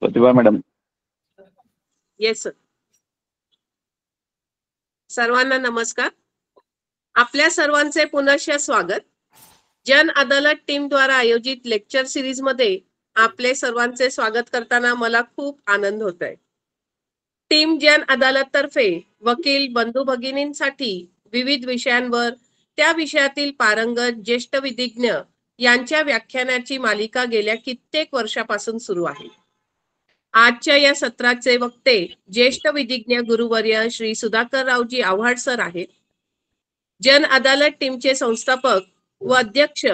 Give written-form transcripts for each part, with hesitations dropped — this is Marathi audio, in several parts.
प्रतिभा मॅडम. Yes sir. सर्वांना नमस्कार. आपल्या सर्वांचे पुनश्च स्वागत. जन अदालत टीम द्वारा आयोजित लेक्चर सिरीज मध्ये आपले सर्वांचे स्वागत करताना मला खूप आनंद होत आहे. टीम जन अदालत तर्फे वकील बंधू भगिनींसाठी विविध विषयांवर त्या विषयातील पारंगत ज्येष्ठ विधिज्ञ यांच्या व्याख्यानाची मालिका गेल्या कित्येक वर्षापासून सुरू आहे. आजच्या या सत्राचे वक्ते ज्येष्ठ विधिज्ञ गुरुवर्य श्री सुधाकररावजी आव्हाड सर आहेत. जन अदालत टीमचे संस्थापक व अध्यक्ष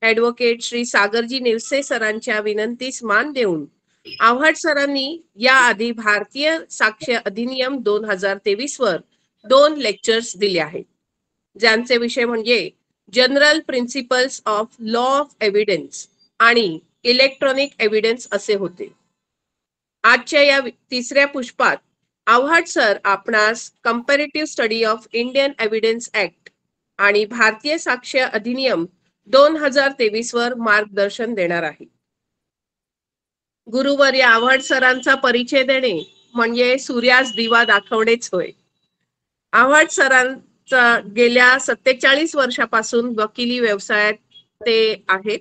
ॲडव्होकेट श्री सागरजी निवसे सरांच्या विनंतीस मान देऊन आव्हाड सरांनी याआधी भारतीय साक्ष अधिनियम 2023 वर 2 लेक्चर्स दिले आहेत, ज्यांचे विषय म्हणजे general principles of law of evidence आणि इलेक्ट्रॉनिक एव्हिडन्स असे होते. आजच्या या तिसऱ्या पुष्पात आव्हाड सर आपणास comparative study of Indian evidence act आणि भारतीय साक्ष अधिनियम 2023 वर मार्गदर्शन देणार आहे. गुरुवर्य आव्हाड सरांचा परिचय देणे म्हणजे सूर्यास दिवा दाखवणेच होय. आव्हाड सरांचा गेल्या 47 वर्षापासून वकिली व्यवसायात ते आहेत.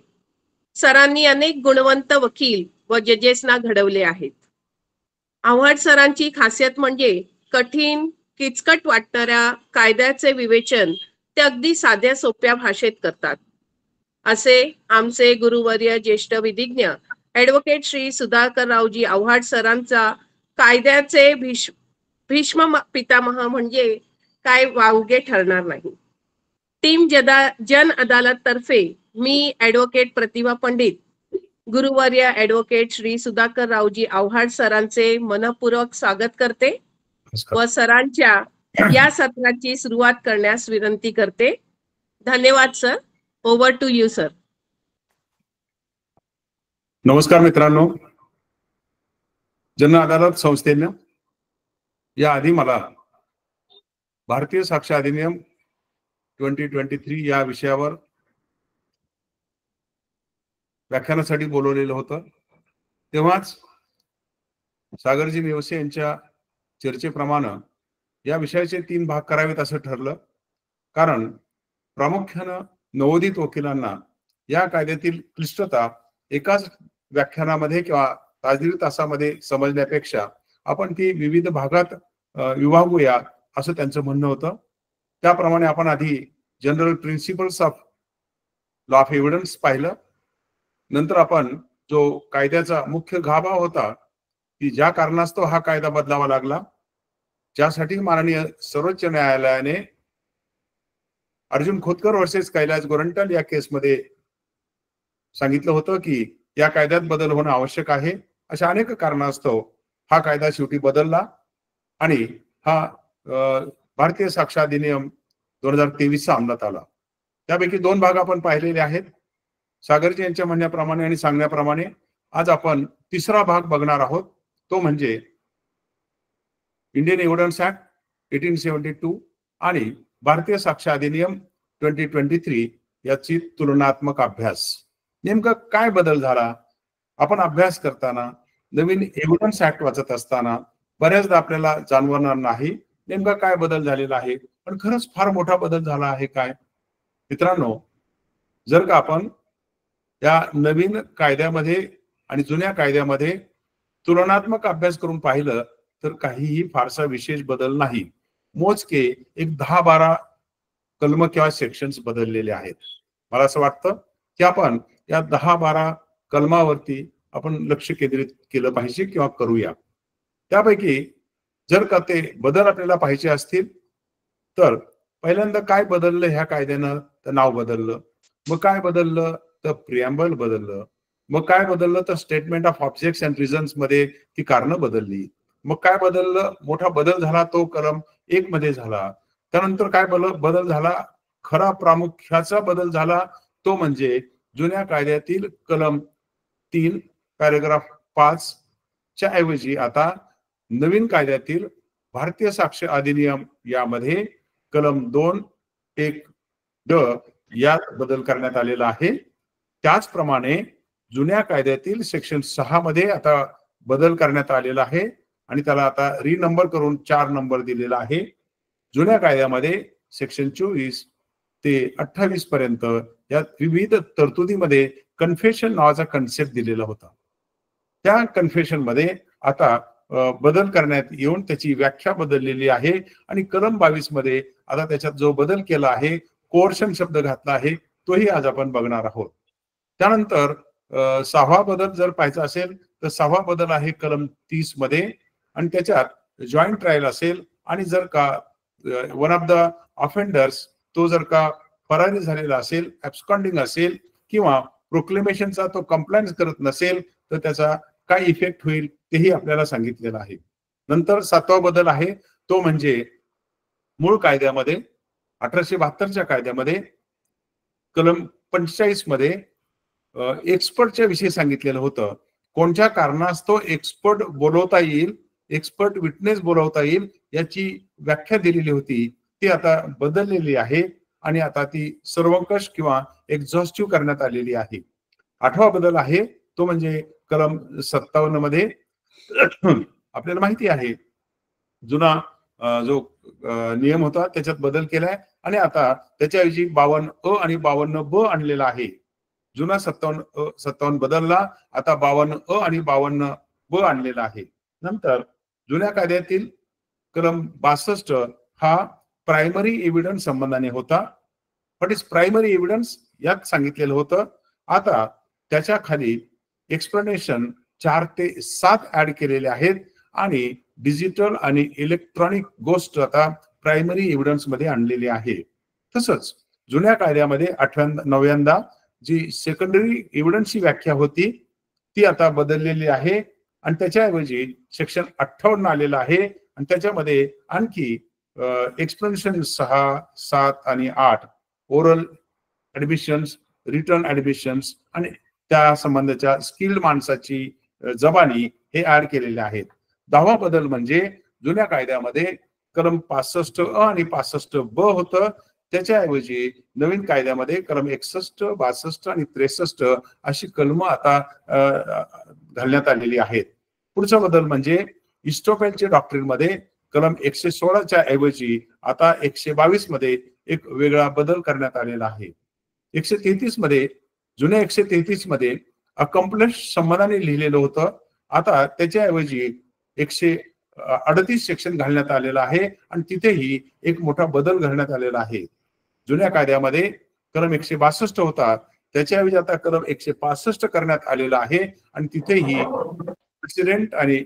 सरांनी अनेक गुणवंत वकील व जजेसना घडवले आहेत. आव्हाड सरांची खासियत म्हणजे कठीण किचकट वाटणाऱ्या कायद्याचे विवेचन ते अगदी साध्या सोप्या भाषेत करतात. असे आमचे गुरुवर्य ज्येष्ठ विधिज्ञ ॲडव्होकेट श्री सुधाकररावजी आव्हाड सरांचा कायद्याचे भीष्म पितामह म्हणजे काय वावगे ठरणार नाही. टीम जन अदालत तर्फे मी ॲडव्होकेट प्रतिभा पंडित गुरुवर्य ॲडव्होकेट श्री सुधाकररावजी आव्हाड सरांचे मनपूर्वक स्वागत करते व सरांच्या या सत्राची सुरुवात करण्यास विनंती करते. धन्यवाद sir. Over to you sir. नमस्कार मित्रांनो. जन अदालत संस्थेने याआधी मला भारतीय साक्ष अधिनियम 2023 या विषयावर व्याख्यानासाठी बोलवलेलं होतं. तेव्हाच सागरजी निवसे यांच्या चर्चेप्रमाणे या विषयाचे 3 भाग करावेत असं ठरलं. कारण प्रामुख्यानं नवोदित वकिलांना या कायद्यातील क्लिष्टता एकाच व्याख्यानामध्ये किंवा तासदीड तासामध्ये समजण्यापेक्षा आपण ती विविध भागात विभागूया असं त्यांचं म्हणणं होतं. त्याप्रमाणे आपण आधी general principles of law of evidence पाहिलं. नंतर आपण जो कायद्याचा मुख्य गाभा होता की ज्या कारणास्तव हा कायदा बदलावा लागला, ज्यासाठी माननीय सर्वोच्च न्यायालयाने अर्जुन खोतकर वर्सेस कैलास गोरंट्याल या केसमध्ये सांगितलं होतं की या कायद्यात बदल होणं आवश्यक आहे. अशा अनेक कारणास्तव हा कायदा शेवटी बदलला आणि हा भारतीय साक्ष अधिनियम 2023 अंमलात आला. त्यापैकी 2 भाग आपण पाहिलेले आहेत. सागरजी यांच्या म्हणण्याप्रमाणे आणि सांगण्याप्रमाणे आज आपण तिसरा भाग बघणार आहोत. तो म्हणजे इंडियन एव्हिडन्स ऍक्ट 1872 आणि भारतीय साक्ष अधिनियम 2023 याची तुलनात्मक अभ्यास. नेमका काय बदल झाला? आपण अभ्यास करताना नवीन एव्हिडन्स ऍक्ट वाचत असताना बऱ्याचदा आपल्याला जाणवणार नाही नेमका काय बदल झालेला आहे. पण खरंच फार मोठा बदल झाला आहे काय? मित्रांनो, जर का आपण या नवीन कायद्यामध्ये आणि जुन्या कायद्यामध्ये तुलनात्मक अभ्यास करून पाहिलं तर काहीही फारसा विशेष बदल नाही. मोजके एक 10-12 कलम किंवा सेक्शन्स बदललेले आहेत. मला असं वाटतं की आपण या 10-12 कलमावरती आपण लक्ष केंद्रित केलं पाहिजे किंवा करूया. त्यापैकी जर का ते बदल आपल्याला पाहिजे असतील तर पहिल्यांदा काय बदललं ह्या कायद्यानं? तर नाव बदललं. मग काय बदललं? तर प्रिॲम्बल बदललं. मग काय बदललं? तर statement of objects and reasons मध्ये ती कारणं बदलली. मग काय बदललं? मोठा बदल झाला तो कलम 1 मध्ये झाला. त्यानंतर काय बदल झाला? खरा प्रामुख्याचा बदल झाला तो म्हणजे जुन्या कायद्यातील कलम 3 पॅराग्राफ 5 च्या ऐवजी आता नवीन कायद्यातील भारतीय साक्ष अधिनियम यामध्ये कलम 2(1)(ड) यात बदल करण्यात आलेला आहे. त्याचप्रमाणे जुन्या कायद्यातील सेक्शन 6 मध्ये आता बदल करण्यात आलेला आहे आणि त्याला आता रिनंबर करून 4 नंबर दिलेला आहे. जुन्या कायद्यामध्ये सेक्शन 24 ते 28 पर्यंत या विविध तरतुदीमध्ये कन्फेशन नावाचा कन्सेप्ट दिलेला होता. त्या कन्फेशन मध्ये आता बदल करण्यात येऊन त्याची व्याख्या बदललेली आहे आणि कलम 22 मध्ये आता त्याच्यात जो बदल केला आहे, कोर्शन शब्द घातला आहे, तोही आज आपण बघणार आहोत. त्यानंतर 6वा बदल जर पाहायचा असेल तर 6वा बदल आहे कलम 30 मध्ये आणि त्याच्यात जॉईंट ट्रायल असेल आणि जर का वन ऑफ द ऑफेंडर्स तो जर का फरारी झालेला असेल, ऍब्स्कॉन्डिंग असेल किंवा प्रोक्लेमेशनचा तो कंप्लायन्स करत नसेल तर त्याचा काय इफेक्ट होईल तेही आपल्याला सांगितलेलं आहे. नंतर 7वा बदल आहे तो म्हणजे मूळ कायद्यामध्ये 1872च्या कायद्यामध्ये कलम 45 मध्ये एक्सपर्टच्या विषयी सांगितलेलं होतं. कोणत्या कारणास्तव एक्सपर्ट बोलवता येईल, एक्सपर्ट विटनेस बोलवता येईल याची व्याख्या दिलेली होती, ती आता बदललेली आहे आणि आता ती सर्वंकष किंवा एक्झॉस्टिव्ह करण्यात आलेली आहे. 8वा बदल आहे तो म्हणजे कलम 57 मध्ये आपल्याला माहिती आहे जुना जो नियम होता त्याच्यात बदल केलाय आणि आता त्याच्याऐवजी 52 आणि 52 आणलेला आहे. जुना 57 बदलला, आता 52 आणि 52 आणलेला आहे. नंतर जुन्या कायद्यातील कलम 62 हा प्रायमरी एव्हिडन्स संबंधाने होता. व्हॉट इज प्रायमरी एव्हिडन्स यात सांगितलेलं होतं. आता त्याच्या खाली एक्सप्लेनेशन 4 ते 7 ऍड केलेले आहेत आणि डिजिटल आणि इलेक्ट्रॉनिक गोष्ट आता प्रायमरी एव्हिडन्स मध्ये आणलेली आहे. तसंच जुन्या कायद्यामध्ये 9व्यांदा जी सेकंडरी एव्हिडन्सची व्याख्या होती ती आता बदललेली आहे आणि त्याच्याऐवजी सेक्शन 58 आलेलं आहे आणि त्याच्यामध्ये आणखी एक्सप्लेनेशन 6, 7 आणि 8 ओरल ऍडमिशन्स, रिटर्न ऍडमिशन्स आणि त्या संबंधाच्या स्किल्ड माणसाची जबानी हे ऍड केलेले आहेत. 10वा बदल म्हणजे जुन्या कायद्यामध्ये कलम 65 आणि 65 होतं, त्याच्याऐवजी नवीन कायद्यामध्ये कलम 61, 62 आणि 63 अशी कलम आता घालण्यात आलेली आहेत. पुढचा बदल म्हणजे इस्टोपेलच्या डॉक्ट्रिन मध्ये कलम 116च्या ऐवजी आता 122 मध्ये एक वेगळा बदल करण्यात आलेला आहे. 133 मध्ये जुन्या 133 मध्ये अकम्प्लिश संबंधाने लिहिलेलं होतं, आता त्याच्याऐवजी 138 सेक्शन घालण्यात आलेला आहे आणि तिथेही एक मोठा बदल घालण्यात आलेला आहे. जुन्या कायद्यामध्ये कलम 162 होता, त्याच्याऐवजी आता कलम 165 करण्यात आलेला आहे आणि तिथेही प्रेसिडेंट आणि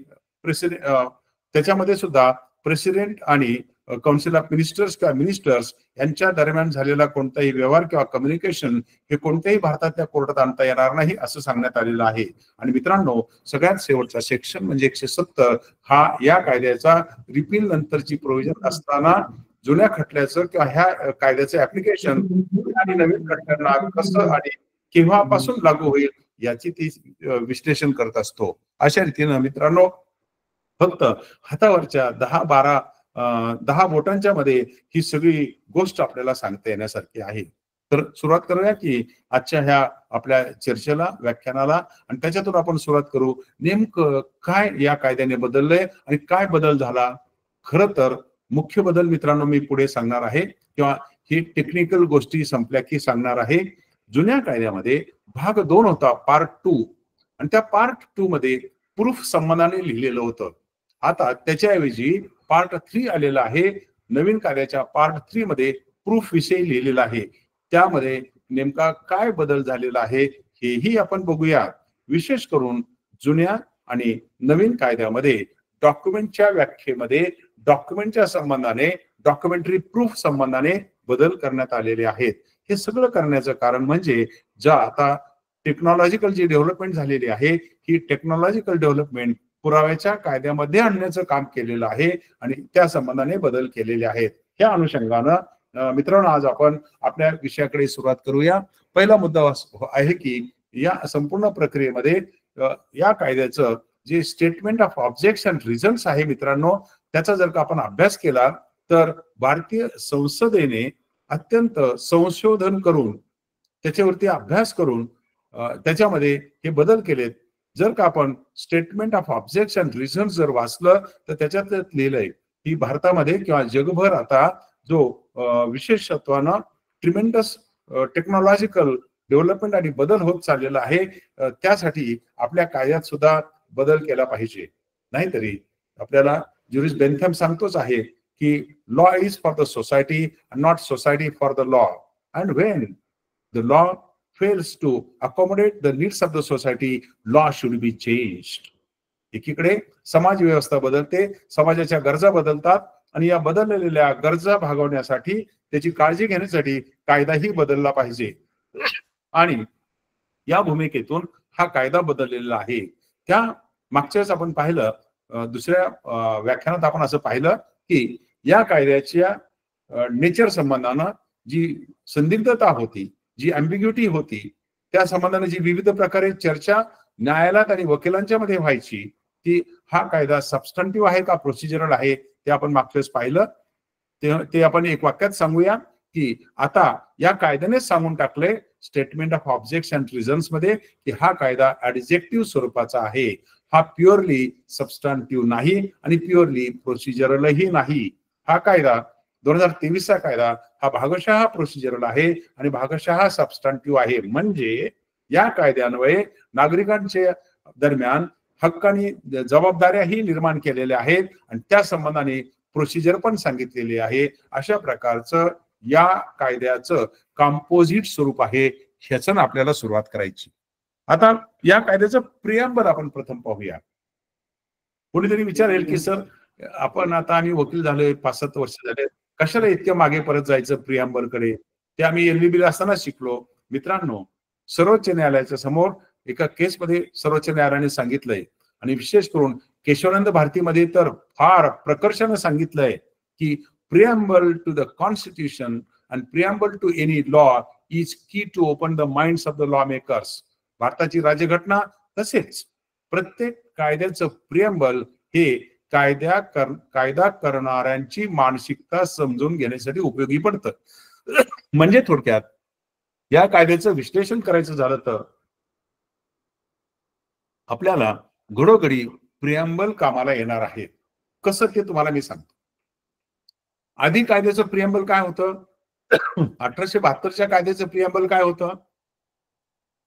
त्याच्यामध्ये सुद्धा प्रेसिडेंट आणि काउन्सिल ऑफ मिनिस्टर्स किंवा मिनिस्टर्स यांच्या दरम्यान झालेला कोणताही व्यवहार किंवा कम्युनिकेशन हे कोणत्याही भारतातल्या कोर्टात आणता येणार नाही असं सांगण्यात आलेलं आहे. आणि मित्रांनो, सगळ्यात शेवटचा सेक्शन म्हणजे 170 हा या कायद्याचा रिपील नंतरची प्रोव्हिजन असताना जुन्या खटल्याचं किंवा ह्या कायद्याचं ऍप्लिकेशन आणि नवीन खटल्यांना कसं आणि केव्हापासून लागू होईल याची ती विश्लेषण करत असतो. अशा रीतीनं मित्रांनो, फक्त हातावरच्या 10 बोटांच्या मध्ये ही सगळी गोष्ट आपल्याला सांगता येण्यासारखी आहे. तर सुरुवात करूया की आजच्या ह्या आपल्या चर्चेला, व्याख्यानाला, आणि त्याच्यातून आपण सुरुवात करू नेमकं काय या कायद्याने बदललंय आणि काय बदल झाला. खरं तर मुख्य बदल मित्रांनो मी पुढे सांगणार आहे किंवा ही टेक्निकल गोष्टी संपल्या की सांगणार आहे. जुन्या कायद्यामध्ये भाग 2 होता, पार्ट 2, आणि त्या पार्ट 2 मध्ये प्रूफ संबंधाने लिहिलेलं होतं. आता त्याच्याऐवजी पार्ट 3 आलेला आहे. नवीन कायद्याच्या पार्ट 3 मध्ये प्रूफ विषयी लिहिलेलं आहे. त्यामध्ये नेमका काय बदल झालेला आहे हेही आपण बघूया. विशेष करून जुन्या आणि नवीन कायद्यामध्ये डॉक्युमेंटच्या व्याख्येमध्ये डॉक्युमेंटच्या संबंधाने, डॉक्युमेंटरी प्रूफ संबंधाने बदल करण्यात आलेले आहेत. हे सगळं करण्याचं कारण म्हणजे ज्या आता टेक्नॉलॉजिकल जी डेव्हलपमेंट झालेली आहे, ही टेक्नॉलॉजिकल डेव्हलपमेंट पुराव्याच्या कायद्यामध्ये आणण्याचं काम केलेलं आहे आणि त्या संबंधाने बदल केलेले आहेत. या अनुषंगानं मित्रांनो आज आपण आपल्या विषयाकडे सुरुवात करूया. पहिला मुद्दा आहे की या संपूर्ण प्रक्रियेमध्ये या कायद्याचं जे स्टेटमेंट ऑफ ऑब्जेक्शन रिझल्ट आहे मित्रांनो, त्याचा जर का आपण अभ्यास केला तर भारतीय संसदेने अत्यंत संशोधन करून त्याच्यावरती अभ्यास करून त्याच्यामध्ये हे बदल केलेत. जर का आपण स्टेटमेंट ऑफ ऑब्जेक्शन रिझन जर वाचलं तर त्याच्यात लिहिलंय की भारतामध्ये किंवा जगभर आता जो विशेषत्वानं ट्रिमेंडस टेक्नॉलॉजिकल डेव्हलपमेंट आणि बदल होत चाललेला आहे, त्यासाठी आपल्या कायद्यात सुद्धा बदल केला पाहिजे. नाहीतरी आपल्याला ज्युरिस बेंथम सांगतोच आहे की law is for the society and not society for the law, and when the law fails to accommodate the needs of the society, law should be changed. एकीकडे समाज व्यवस्था बदलते, समाजाच्या गरजा बदलतात आणि या बदललेल्या गरजा भागवण्यासाठी त्याची काळजी घेण्यासाठी कायदाही बदलला पाहिजे. आणि या भूमिकेतून हा कायदा बदललेला आहे. त्या मागच्याच आपण पाहिलं, दुसऱ्या व्याख्यानात आपण असं पाहिलं की या कायद्याच्या नेचर संबंधानं जी संदिग्धता होती, जी अँबिग्युटी होती, त्या संबंधाने जी विविध प्रकारे चर्चा न्यायालयात आणि वकिलांच्या मध्ये व्हायची, की हा कायदा सबस्टंटिव्ह आहे का प्रोसिजरल आहे, ते आपण मागच्याच पाहिलं. ते आपण एक वाक्यात सांगूया की आता या कायद्यानेच सांगून टाकले स्टेटमेंट ऑफ ऑब्जेक्शन रिझन्स मध्ये की हा कायदा ऍडजेक्टिव्ह स्वरूपाचा आहे. हा प्युअरली सबस्टंटिव्ह नाही आणि प्युअरली प्रोसिजरलही नाही. हा कायदा 2023 चा कायदा हा भागशः प्रोसिजरल आहे आणि भागशः सबस्टंटिव्ह आहे. म्हणजे या कायद्यान्वये नागरिकांच्या दरम्यान हक्क आणि जबाबदाऱ्याही निर्माण केलेल्या आहेत आणि त्या संबंधाने प्रोसिजर पण सांगितलेली आहे. अशा प्रकारचं या कायद्याचं कंपोजिट स्वरूप आहे. ह्याचं आपल्याला सुरुवात करायची. आता या कायद्याचं प्रिअम्बल आपण प्रथम पाहूया. कोणीतरी विचारेल की सर आपण आता आम्ही वकील झालोय, 5-7 वर्ष झाले, कशाला इतक्या मागे परत जायचं प्रिअम्बल कडे? ते आम्ही LLB असताना शिकलो. मित्रांनो, सर्वोच्च न्यायालयाच्या समोर एका केसमध्ये सर्वोच्च न्यायालयाने सांगितलंय आणि विशेष करून केशवानंद भारतीमध्ये तर फार प्रकर्षाने सांगितलंय की preamble to the constitution and preamble to any law is key to open the minds of the law makers. भारताची राज्यघटना तसेच प्रत्येक कायद्याचं प्रिअम्बल हे कायदा करणाऱ्यांची मानसिकता समजून घेण्यासाठी उपयोगी पडतं. म्हणजे थोडक्यात या कायद्याचं विश्लेषण करायचं झालं तर आपल्याला घडोघडी प्रिअम्बल कामाला येणार आहे. कसं ते तुम्हाला मी सांगतो. आधी कायद्याचं प्रिअम्बल काय होतं? 1872च्या कायद्याचं प्रिअम्बल काय होतं?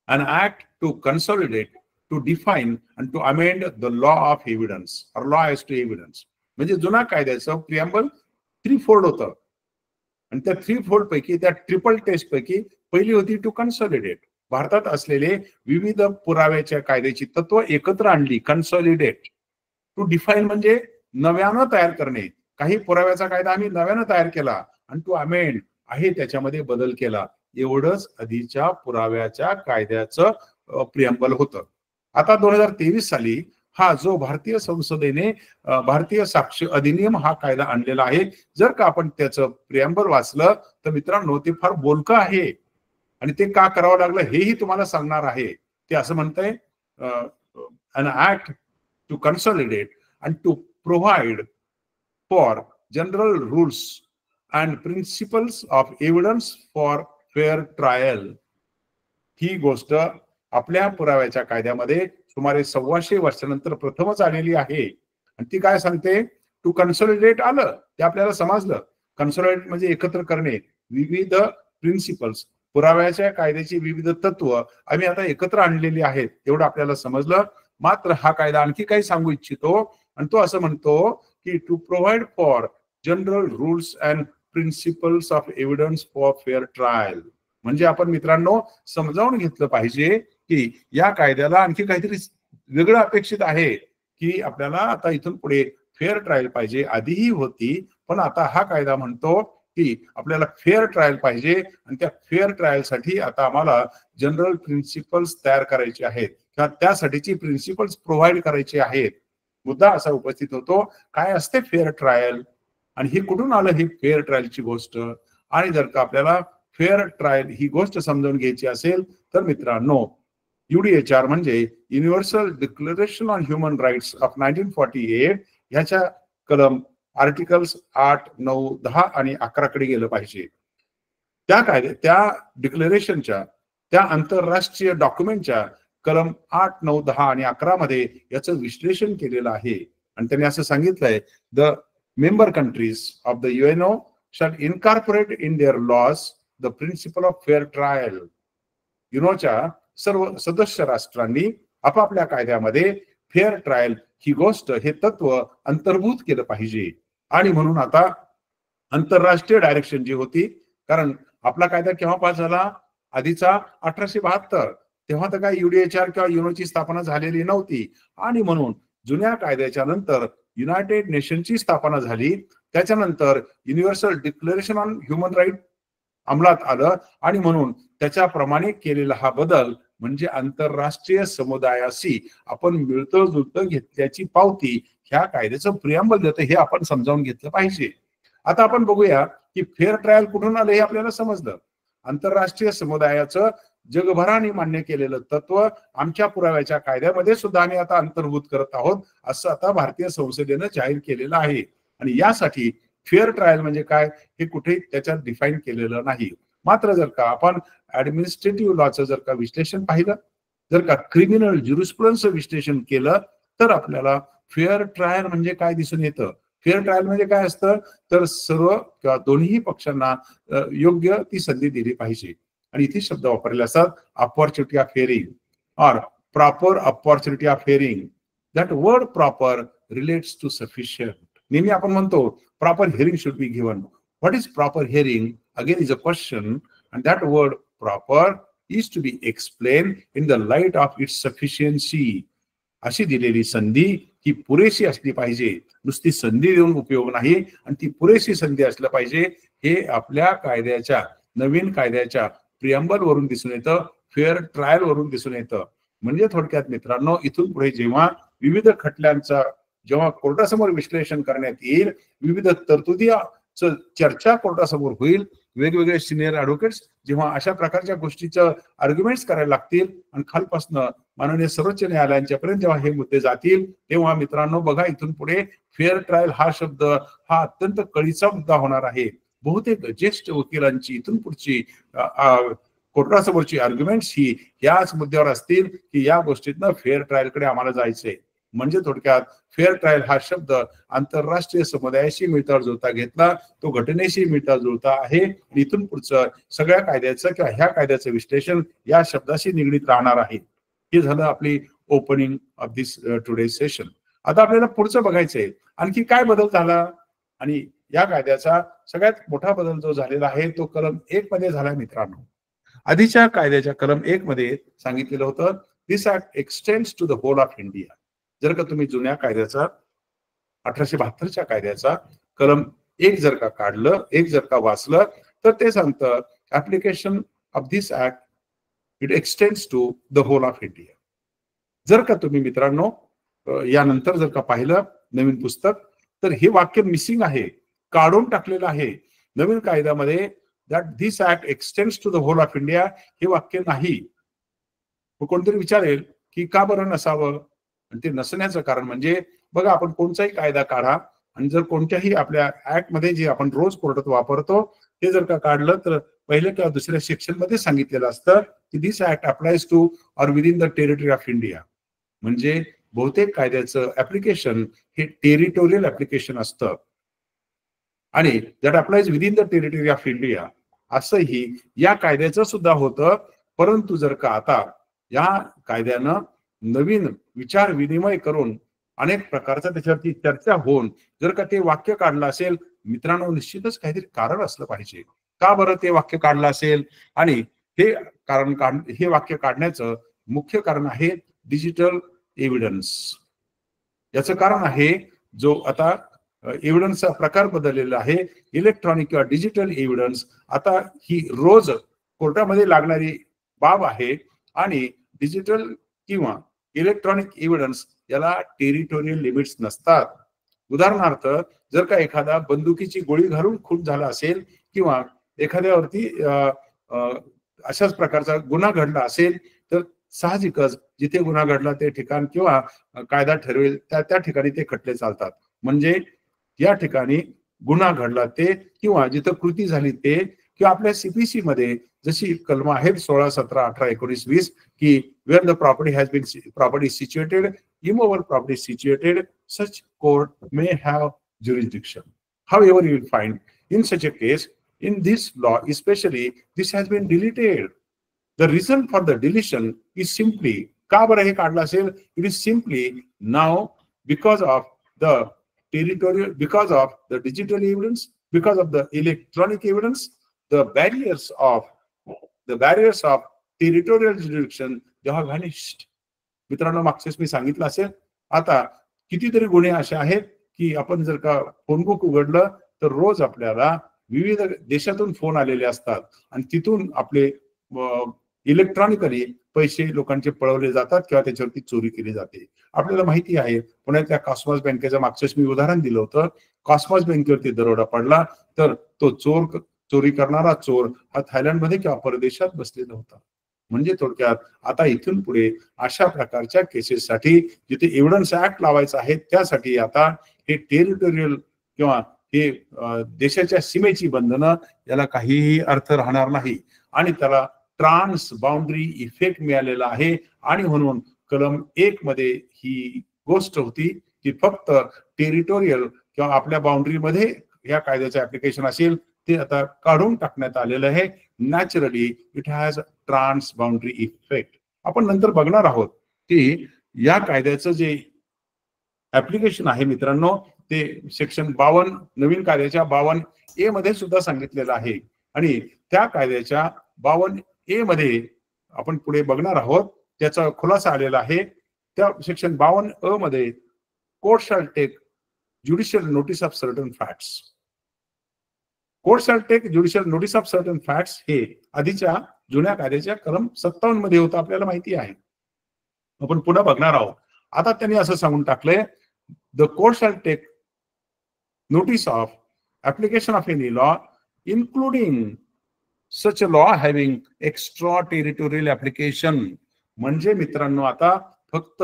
An act to consolidate, to define and to amend the law of evidence or law as to evidence. म्हणजे जुना कायद्याचं प्रिअम्बल 3-fold होतं आणि त्या 3-fold पैकी, त्या ट्रिपल टेस्ट पैकी पहिली होती टू कन्सॉलिडेट. भारतात असलेले विविध पुराव्याच्या कायद्याची तत्व एकत्र आणली, कन्सॉलिडेट. टू डिफाईन म्हणजे नव्यानं तयार करणे. काही पुराव्याचा कायदा आम्ही नव्यानं तयार केला आणि टू अमेंड आहे त्याच्यामध्ये बदल केला. एवढंच आधीच्या पुराव्याच्या कायद्याचं प्रिअम्बल होतं. आता 2023 साली हा जो भारतीय संसदेने भारतीय साक्ष अधिनियम हा कायदा आणलेला आहे, जर का आपण त्याचं प्रिअम्बल वाचलं तर मित्रांनो ते फार बोलकं आहे आणि ते का करावं लागलं हेही तुम्हाला सांगणार आहे. ते असं म्हणतंय, an act to consolidate and to provide for general rules and principles of evidence for fair trial. ही गोष्ट आपल्या पुराव्याच्या कायद्यामध्ये सुमारे 125 वर्षानंतर प्रथमच आलेली आहे. आणि ती काय सांगते? टू कन्सॉलिडेट आलं, ते आपल्याला समजलं. कन्सॉलिडेट म्हणजे एकत्र करणे. विविध प्रिन्सिपल्स, पुराव्याच्या कायद्याची विविध तत्व आम्ही आता एकत्र आणलेली आहेत, एवढं आपल्याला समजलं. मात्र हा कायदा आणखी काही सांगू इच्छितो आणि तो असं म्हणतो की to provide for general rules and principles of evidence for fair trial. म्हणजे आपण मित्रांनो समजावून घेतलं पाहिजे की या कायद्याला आणखी काहीतरी वेगळं अपेक्षित आहे की आपल्याला आता इथून पुढे फेअर ट्रायल पाहिजे. आधीही होती, पण आता हा कायदा म्हणतो की आपल्याला फेअर ट्रायल पाहिजे आणि त्या फेअर ट्रायलसाठी आता आम्हाला जनरल प्रिन्सिपल्स तयार करायचे आहेत किंवा त्यासाठीची प्रिन्सिपल्स प्रोव्हाइड करायचे आहेत. मुद्दा असा उपस्थित होतो, काय असते फेअर ट्रायल आणि हे कुठून आलं ही फेअर ट्रायलची गोष्ट. आणि जर का आपल्याला फेअर ट्रायल ही गोष्ट समजावून घ्यायची असेल तर मित्रांनो, UDHR म्हणजे universal declaration on human rights of 1948 ह्याच्या कलम आर्टिकल्स 8, 9, 10 आणि 11 कडे गेलं पाहिजे. त्या डिक्लेरेशनच्या त्या आंतरराष्ट्रीय डॉक्युमेंटच्या कलम 8, 9, 10 आणि 11 मध्ये याचं विश्लेषण केलेलं आहे. आणि त्यांनी असं सांगितलंय, the member countries of the UNO shall incorporate in their laws the principle of fair trial. युनोच्या सर्व सदस्य राष्ट्रांनी आपापल्या कायद्यामध्ये फेअर ट्रायल ही गोष्ट, हे तत्व अंतर्भूत केलं पाहिजे. आणि म्हणून आता आंतरराष्ट्रीय डायरेक्शन जी होती, कारण आपला कायदा केव्हा पास झाला, आधीचा 1872, तेव्हा तर काय UDHR किंवा युनोची स्थापना झालेली नव्हती. आणि म्हणून जुन्या कायद्याच्या नंतर युनायटेड नेशनची स्थापना झाली. त्याच्यानंतर universal declaration on human right अंमलात आलं. आणि म्हणून त्याच्याप्रमाणे केलेला हा बदल म्हणजे आंतरराष्ट्रीय समुदायाशी आपण मिळतं जुळतं घेतल्याची पावती ह्या कायद्याचं प्रिअम्बल देतं, हे आपण समजावून घेतलं पाहिजे. आता आपण बघूया की फेअर ट्रायल कुठून आलं हे आपल्याला समजलं. आंतरराष्ट्रीय समुदायाचं जगभराने मान्य केलेलं तत्व आमच्या पुराव्याच्या कायद्यामध्ये सुद्धा आम्ही आता अंतर्भूत करत आहोत, असं आता भारतीय संसदेनं जाहीर केलेलं आहे. आणि यासाठी फेअर ट्रायल म्हणजे काय हे कुठेही त्याच्यात डिफाईन केलेलं नाही. मात्र जर का आपण ऍडमिनिस्ट्रेटिव्ह लॉचं जर का विश्लेषण पाहिलं, जर का क्रिमिनल ज्युरिस्प्रुडन्सचं विश्लेषण केलं, तर आपल्याला फेअर ट्रायल म्हणजे काय दिसून येतं. फेअर ट्रायल म्हणजे काय असतं, तर सर्व किंवा दोन्ही पक्षांना योग्य ती संधी दिली पाहिजे. आणि इथे शब्द वापरले असतात, अपॉर्च्युनिटी ऑफ हिअरिंग और proper opportunity of hearing. That word proper relates to sufficient. नेहमी आपण म्हणतो proper hearing should be given. What is proper hearing again is a question, and that word proper is to be explained in the light of its sufficiency. अशी दिलेली संधी ही पुरेशी असली पाहिजे. नुसती संधी देऊन उपयोग नाही, आणि ती पुरेशी संधी असलं पाहिजे. हे आपल्या कायद्याच्या, नवीन कायद्याच्या प्रिअम्बल वरून दिसून येतं, फेअर ट्रायल वरून दिसून येतं. म्हणजे थोडक्यात मित्रांनो, इथून पुढे जेव्हा विविध खटल्यांचा जेव्हा कोर्टासमोर विश्लेषण करण्यात येईल, विविध तरतुदीचं चर्चा कोर्टासमोर होईल, वेगवेगळे सिनियर ऍडव्होकेट्स जेव्हा अशा प्रकारच्या गोष्टीचं आर्ग्युमेंट्स करायला लागतील आणि खालपासून माननीय सर्वोच्च न्यायालयांच्या पर्यंत जेव्हा हे मुद्दे जातील, तेव्हा मित्रांनो बघा, इथून पुढे फेअर ट्रायल हा शब्द हा अत्यंत कळीचा मुद्दा होणार आहे. बहुतेक ज्येष्ठ वकिलांची इथून पुढची कोर्टासमोरची आर्ग्युमेंट्स ही याच मुद्द्यावर असतील की या गोष्टीतनं फेअर ट्रायलकडे आम्हाला जायचंय. म्हणजे थोडक्यात फेअर ट्रायल हा शब्द आंतरराष्ट्रीय समुदायाशी मिळता जुळता घेतला, तो घटनेशी मिळता जुळता आहे. इथून पुढचं सगळ्या कायद्याचं किंवा ह्या कायद्याचं विश्लेषण या शब्दाशी निगडीत राहणार आहे. हे झालं आपली opening of this today session. आता आपल्याला पुढचं बघायचंय आणखी काय बदल झाला. आणि या कायद्याचा सगळ्यात मोठा बदल जो झालेला आहे तो कलम 1 मध्ये झाला मित्रांनो. आधीच्या कायद्याच्या कलम 1 मध्ये सांगितलेलं होतं, this act extends to the whole of India. जर का तुम्ही जुन्या कायद्याचा 1872च्या कायद्याचा कलम 1 जर का काढलं, 1 जर का वाचलं, तर ते सांगतं application of this act it extends to the whole of India. जर का तुम्ही मित्रांनो यानंतर जर का पाहिलं नवीन पुस्तक, तर हे वाक्य मिसिंग आहे, काढून टाकलेलं आहे. नवीन कायद्यामध्ये that this act extends to the whole of India हे वाक्य नाही. कोणतरी विचारेल की का बरं नसावं. आणि ते नसण्याचं कारण म्हणजे बघा, आपण कोणताही कायदा काढा आणि जर कोणत्याही आपल्या ऍक्ट मध्ये जे आपण रोज कोर्टात वापरतो ते जर का काढलं, तर पहिल्या किंवा दुसऱ्या सेक्शन मध्ये सांगितलेलं असतं की this act applies to or within the territory of India. म्हणजे बहुतेक कायद्याचं ऍप्लिकेशन हे टेरिटोरियल ऍप्लिकेशन असतं आणि that applies within the territory of India असंही या कायद्याचं सुद्धा होतं. परंतु जर का आता या कायद्यानं नवीन विचार विनिमय करून अनेक प्रकारचा त्याच्यावरती चर्चा होऊन जर का ते वाक्य काढलं असेल, मित्रांनो निश्चितच काहीतरी कारण असलं पाहिजे. का बरं ते वाक्य काढलं असेल. आणि हे वाक्य काढण्याचं मुख्य कारण आहे डिजिटल एव्हिडन्स. याचं कारण आहे जो आता एव्हिडन्सचा प्रकार बदललेला आहे, इलेक्ट्रॉनिक किंवा डिजिटल एव्हिडन्स आता ही रोज कोर्टामध्ये लागणारी बाब आहे. आणि डिजिटल किंवा इलेक्ट्रॉनिक एव्हिडन्स याला टेरिटोरियल लिमिट्स नसतात. उदाहरणार्थ जर का एखादा बंदुकीची गोळी घालून खून झाला असेल किंवा एखाद्यावरती अशाच प्रकारचा गुन्हा घडला असेल, तर साहजिकच जिथे गुन्हा घडला ते ठिकाण किंवा कायदा ठरवेल त्या ठिकाणी ते खटले चालतात. म्हणजे या ठिकाणी गुन्हा घडला ते किंवा जिथं कृती झाली ते किंवा आपल्या CPC मध्ये जशी कलम आहेत 16, 17, 18, 19, 20 की where the property is situated, immovable property is situated, such court may have jurisdiction. However, you will find in such a case, in this law especially, this has been deleted. The reason for the deletion is simply, का बरं हे काढलं असेल? It is simply now because of the territorial, because of the digital evidence, because of the electronic evidence, the barriers of territorial jurisdiction, they have vanished. मित्रांनो, मागच्याच मी सांगितलं असेल, आता कितीतरी गुन्हे असे आहेत की आपण जर का फोनबुक उघडलं तर रोज आपल्याला विविध देशातून फोन आलेले असतात आणि तिथून आपले इलेक्ट्रॉनिकली पैसे लोकांचे पळवले जातात किंवा त्याच्यावरती चोरी केली जाते. आपल्याला माहिती आहे, पुण्यातल्या कॉस्मॉस बँकेचं मागच्याच मी उदाहरण दिलं होतं. कॉस्मॉस बँकेवरती दरोडा पडला तर तो चोरी करणारा चोर हा थायलंडमध्ये किंवा परदेशात बसलेला होता. म्हणजे थोडक्यात आता इथून पुढे अशा प्रकारच्या केसेससाठी जिथे एव्हिडन्स ऍक्ट लावायचा आहे त्यासाठी आता हे टेरिटोरियल किंवा हे देशाच्या सीमेची बंधनं याला काहीही अर्थ राहणार नाही आणि त्याला ट्रान्स बाउंड्री इफेक्ट मिळालेला आहे. आणि म्हणून कलम 1 मध्ये ही गोष्ट होती की फक्त टेरिटोरियल किंवा आपल्या बाउंड्रीमध्ये या कायद्याचं ऍप्लिकेशन असेल ते आता काढून टाकण्यात आलेलं आहे. Naturally it has trans boundary effect. आपण नंतर बघणार आहोत की या कायद्याचं जे ऍप्लिकेशन आहे मित्रांनो ते सेक्शन 52 नवीन कायद्याच्या 52A मध्ये सुद्धा सांगितलेलं आहे आणि त्या कायद्याच्या 52A मध्ये आपण पुढे बघणार आहोत. त्याचा खुलासा आलेला आहे. त्या सेक्शन 52A मध्ये court shall take judicial notice of certain facts. Court shall take judicial notice of certain facts हे आधीच्या जुन्या कायद्याच्या कलम 57 मध्ये होतं, आपल्याला माहिती आहे. आपण पुन्हा बघणार आहोत. आता त्यांनी असं सांगून टाकलंय, the court shall take notice of application of any law including such a law having extra territorial application. म्हणजे मित्रांनो आता फक्त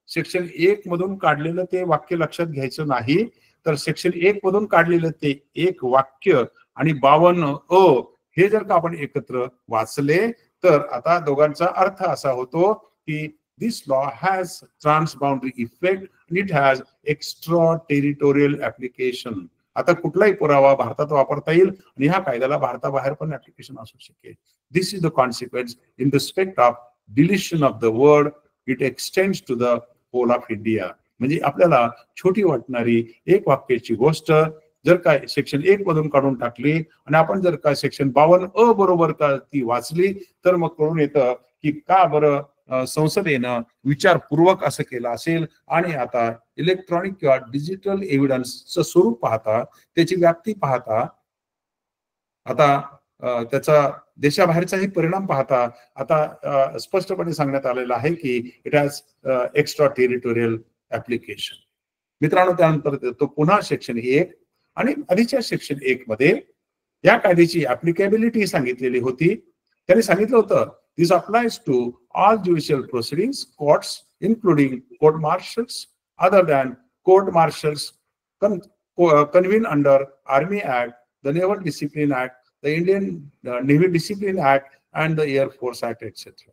सेक्शन 1 मधून काढलेलं ते वाक्य लक्षात घ्यायचं नाही, तर सेक्शन 1 मधून काढलेलं ते एक वाक्य आणि 52A हे जर का आपण एकत्र वाचले तर आता दोघांचा अर्थ असा होतो की this law has transboundary effect and it has extra territorial application. आता कुठलाही पुरावा भारतात वापरता येईल आणि ह्या कायद्याला भारताबाहेर पण ऍप्लिकेशन असू शकेल. This is the consequence in respect of deletion of the word. It extends to the whole of India. म्हणजे आपल्याला छोटी वाटणारी एक वाक्याची गोष्ट जर का सेक्शन 1 मधून काढून टाकली आणि आपण जर का सेक्शन 52A बरोबर का ती वाचली तर मग कळून येतं की का बरं संसदेनं विचारपूर्वक असं केलं असेल. आणि आता इलेक्ट्रॉनिक किंवा डिजिटल एव्हिडन्सचं स्वरूप पाहता, त्याची व्याप्ती पाहता, आता त्याचा देशाबाहेरचाही परिणाम पाहता आता स्पष्टपणे सांगण्यात आलेलं आहे की it has extra territorial application. मित्रांनो, त्यानंतर तो पुन्हा सेक्शन 1 आणि आधीच्या सेक्शन 1 मध्ये या कायद्याची ऍप्लिकेबिलिटी सांगितलेली होती. त्यांनी सांगितलं होतं this applies to all judicial proceedings, courts including court martials other than court martials convened under Army Act, the Naval Discipline Act, the Indian Navy Discipline Act and the Air Force Act, etc.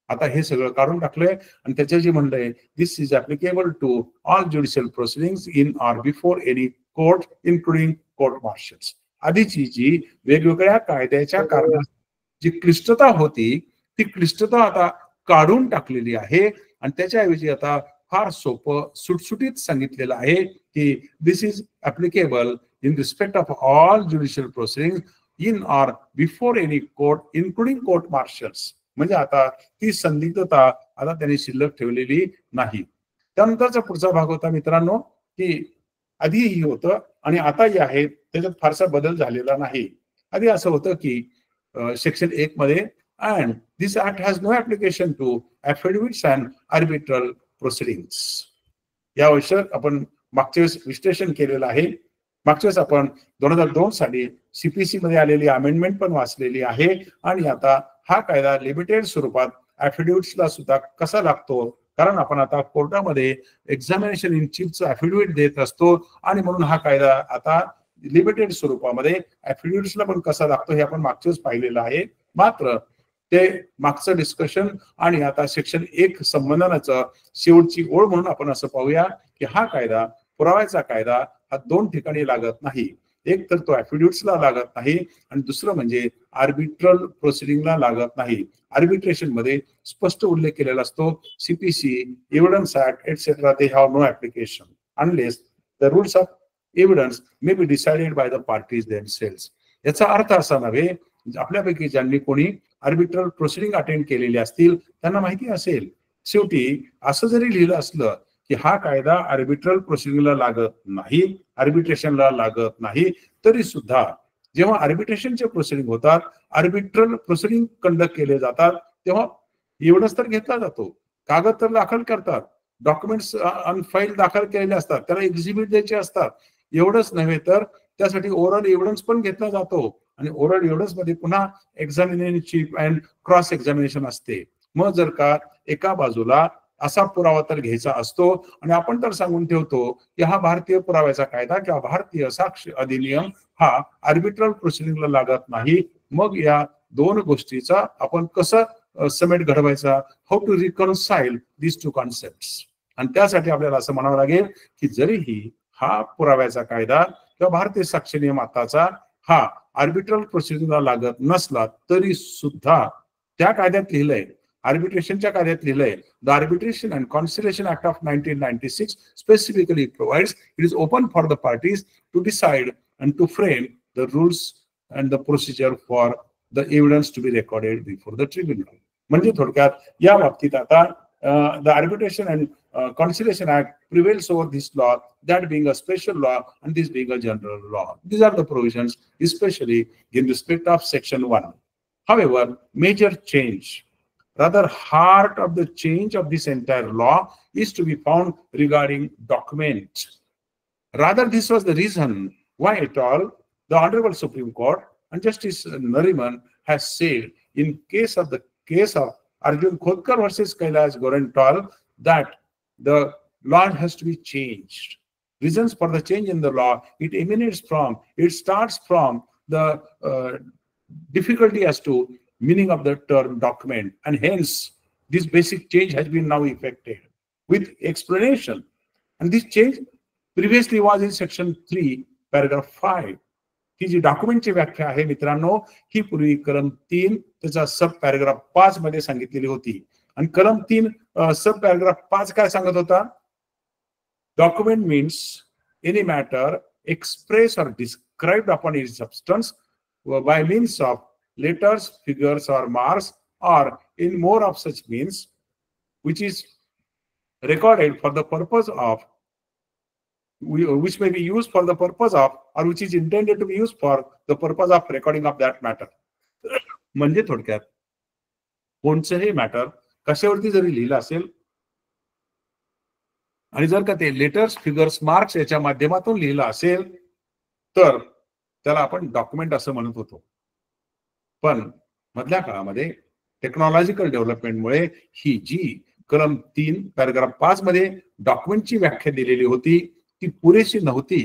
आता हे सगळं काढून टाकलंय आणि त्याच्या जे म्हणलंय this is applicable to all judicial proceedings in or before any court including court martials. आधीची जी वेगवेगळ्या कायद्याच्या कारणात जी क्लिष्टता होती ती क्लिष्टता आता काढून टाकलेली आहे आणि त्याच्याऐवजी आता फार सोपं सुटसुटीत सांगितलेलं आहे की this is applicable in respect of all judicial proceeding in or before any court including court martials. म्हणजे आता ती संदिग्धता आता त्यांनी शिल्लक ठेवलेली नाही. त्यानंतरचा पुढचा भाग होता मित्रांनो की आधीही होतं आणि आताही आहे, त्याच्यात फारसा बदल झालेला नाही. आधी असं होतं की सेक्शन 1 मध्ये and this act has no application to affidavits and arbitral proceedings. या विषयावर आपण मागच्या वेळेस विश्लेषण केलेलं आहे. मागच्या वेळेस आपण 2002 साली CPC मध्ये आलेली अमेंडमेंट पण वाचलेली आहे आणि आता हा कायदा लिमिटेड स्वरूपात ऍफिडेव्हिट्सला सुद्धा कसा लागतो, कारण आपण आता कोर्टामध्ये एक्झामिनेशन इन चीफचं ऍफिडेव्हिट देत असतो आणि म्हणून हा कायदा आता लिमिटेड स्वरूपामध्ये ऍफिडेव्हिट्सला पण कसा लागतो हे आपण मागच्या वेळेस पाहिलेलं आहे. मात्र ते मागचं डिस्कशन आणि आता सेक्शन 1 संबंधनाचं शेवटची ओळ म्हणून आपण असं पाहूया की हा कायदा, पुराव्याचा कायदा हा 2 ठिकाणी लागत नाही. एक तर तो ऍफिडेव्हिट्सला लागत नाही आणि दुसरं म्हणजे आर्बिट्रल प्रोसिडिंगला लागत नाही. आर्बिट्रेशन मध्ये स्पष्ट उल्लेख केलेला असतो, CPC, evidence act etcetera, they have no application unless the rules of evidence may be decided by the parties themselves. याचा अर्थ असा नव्हे, आपल्यापैकी ज्यांनी कोणी आर्बिट्रल प्रोसिडिंग अटेंड केलेली असतील त्यांना माहिती असेल, शेवटी असं जरी लिहिलं असलं की हा कायदा आर्बिट्रल प्रोसिडिंगला लागत नाही, आर्बिट्रेशनला लागत नाही, तरी सुद्धा जेव्हा आर्बिट्रेशनचे प्रोसिडिंग होतात, आर्बिट्रल प्रोसिडिंग कंडक्ट केले जातात, तेव्हा एवढंच तर घेतला जातो, कागद तर दाखल करतात, डॉक्युमेंट्स फाईल दाखल केलेले असतात, त्याला एक्झिबिट द्यायचे असतात. एवढंच नव्हे तर त्यासाठी ओरल एव्हिडन्स पण घेतला जातो आणि ओरल एव्हिडन्स मध्ये पुन्हा एक्झामिनेशन अँड क्रॉस एक्झामिनेशन असते. मग जर का एका बाजूला असा पुरावा तर घ्यायचा असतो आणि आपण तर सांगून ठेवतो की हा भारतीय पुराव्याचा कायदा किंवा भारतीय साक्ष अधिनियम हा आर्बिट्रल प्रोसिडिंगला लागत नाही, मग या 2 गोष्टीचा आपण कसं समेट घडवायचा, how to reconcile these 2 concepts. आणि त्यासाठी आपल्याला असं म्हणावं लागेल की जरीही हा पुराव्याचा कायदा किंवा भारतीय साक्ष नियम आताचा हा आर्बिट्रल प्रोसिडिंगला लागत नसला तरी सुद्धा त्या कायद्यात लिहिलंय, आर्बिट्रेशनच्या कायद्यात लिहिलंय, the arbitration and conciliation act of 1996 specifically provides it is open for the parties to decide and to frame the rules and the procedure for the evidence to be recorded before the tribunal. म्हणजे थोडक्यात या बाबतीत आता the Arbitration and Conciliation Act prevails over this law, that being a special law and this being a general law. These are the provisions, especially in respect of Section 1. However, major change, rather heart of the change of this entire law is to be found regarding document. Rather, this was the reason why at all the Honorable Supreme Court and Justice Nariman has said in case of Arjun Khotkar versus Kailash Gorental that the law has to be changed. Reasons for the change in the law, it starts from the difficulty as to meaning of the term document, and hence this basic change has been now effected with explanation. And this change previously was in Section 3, paragraph 5. ही जी डॉक्युमेंटची व्याख्या आहे मित्रांनो, ही पूर्वी कलम 3 त्याचा सब पॅराग्राफ 5 मध्ये सांगितलेली होती. आणि कलम 3 सब पॅराग्राफ 5 काय सांगत होता? Document means any matter express or described upon its substance by means of letters, figures or marks or in more of such means which is recorded for the purpose of which may be used for the purpose of or which is intended to be used for the purpose of recording of that matter. म्हणजे थोडक्यात कोणतेही मॅटर कशावरती जरी लिहिलं असेल आणि जर का ते लेटर्स, फिगर्स, मार्क्स याच्या माध्यमातून लिहिलं असेल तर त्याला आपण डॉक्युमेंट असं म्हणत होतो. पण मधल्या काळामध्ये टेक्नॉलॉजिकल डेव्हलपमेंटमुळे ही जी कलम 3 पॅराग्राफ 5 मध्ये डॉक्युमेंटची व्याख्या दिलेली होती ती पुरेशी नव्हती.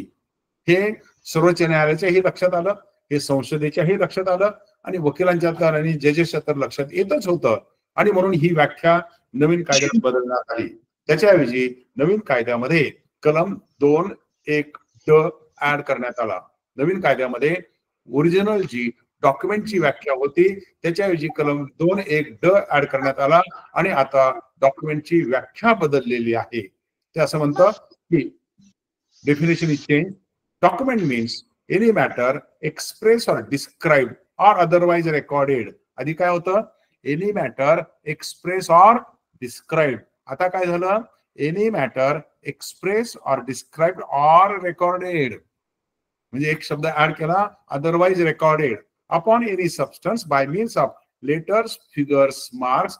हे सर्वोच्च न्यायालयाच्याही लक्षात आलं, हे संसदेच्याही लक्षात आलं आणि वकिलांच्या आणि जजेसच्या तर लक्षात येतच होतं. आणि म्हणून ही व्याख्या नवीन कायद्यात बदलण्यात आली. त्याच्याऐवजी नवीन कायद्यामध्ये कलम 2(1)(ड) ऍड करण्यात आला. नवीन कायद्यामध्ये ओरिजिनल जी डॉक्युमेंटची व्याख्या होती त्याच्याऐवजी कलम 2(1)(ड) ऍड करण्यात आला आणि आता डॉक्युमेंटची व्याख्या बदललेली आहे. ते असं म्हणतं की definition is changed. Document means any matter expressed or described or otherwise recorded. आधी काय होतं? Any matter expressed or described. आता काय झालं? Any matter expressed or described or recorded. म्हणजे एक शब्द ऍड केला, otherwise recorded upon any substance by means of letters, figures, marks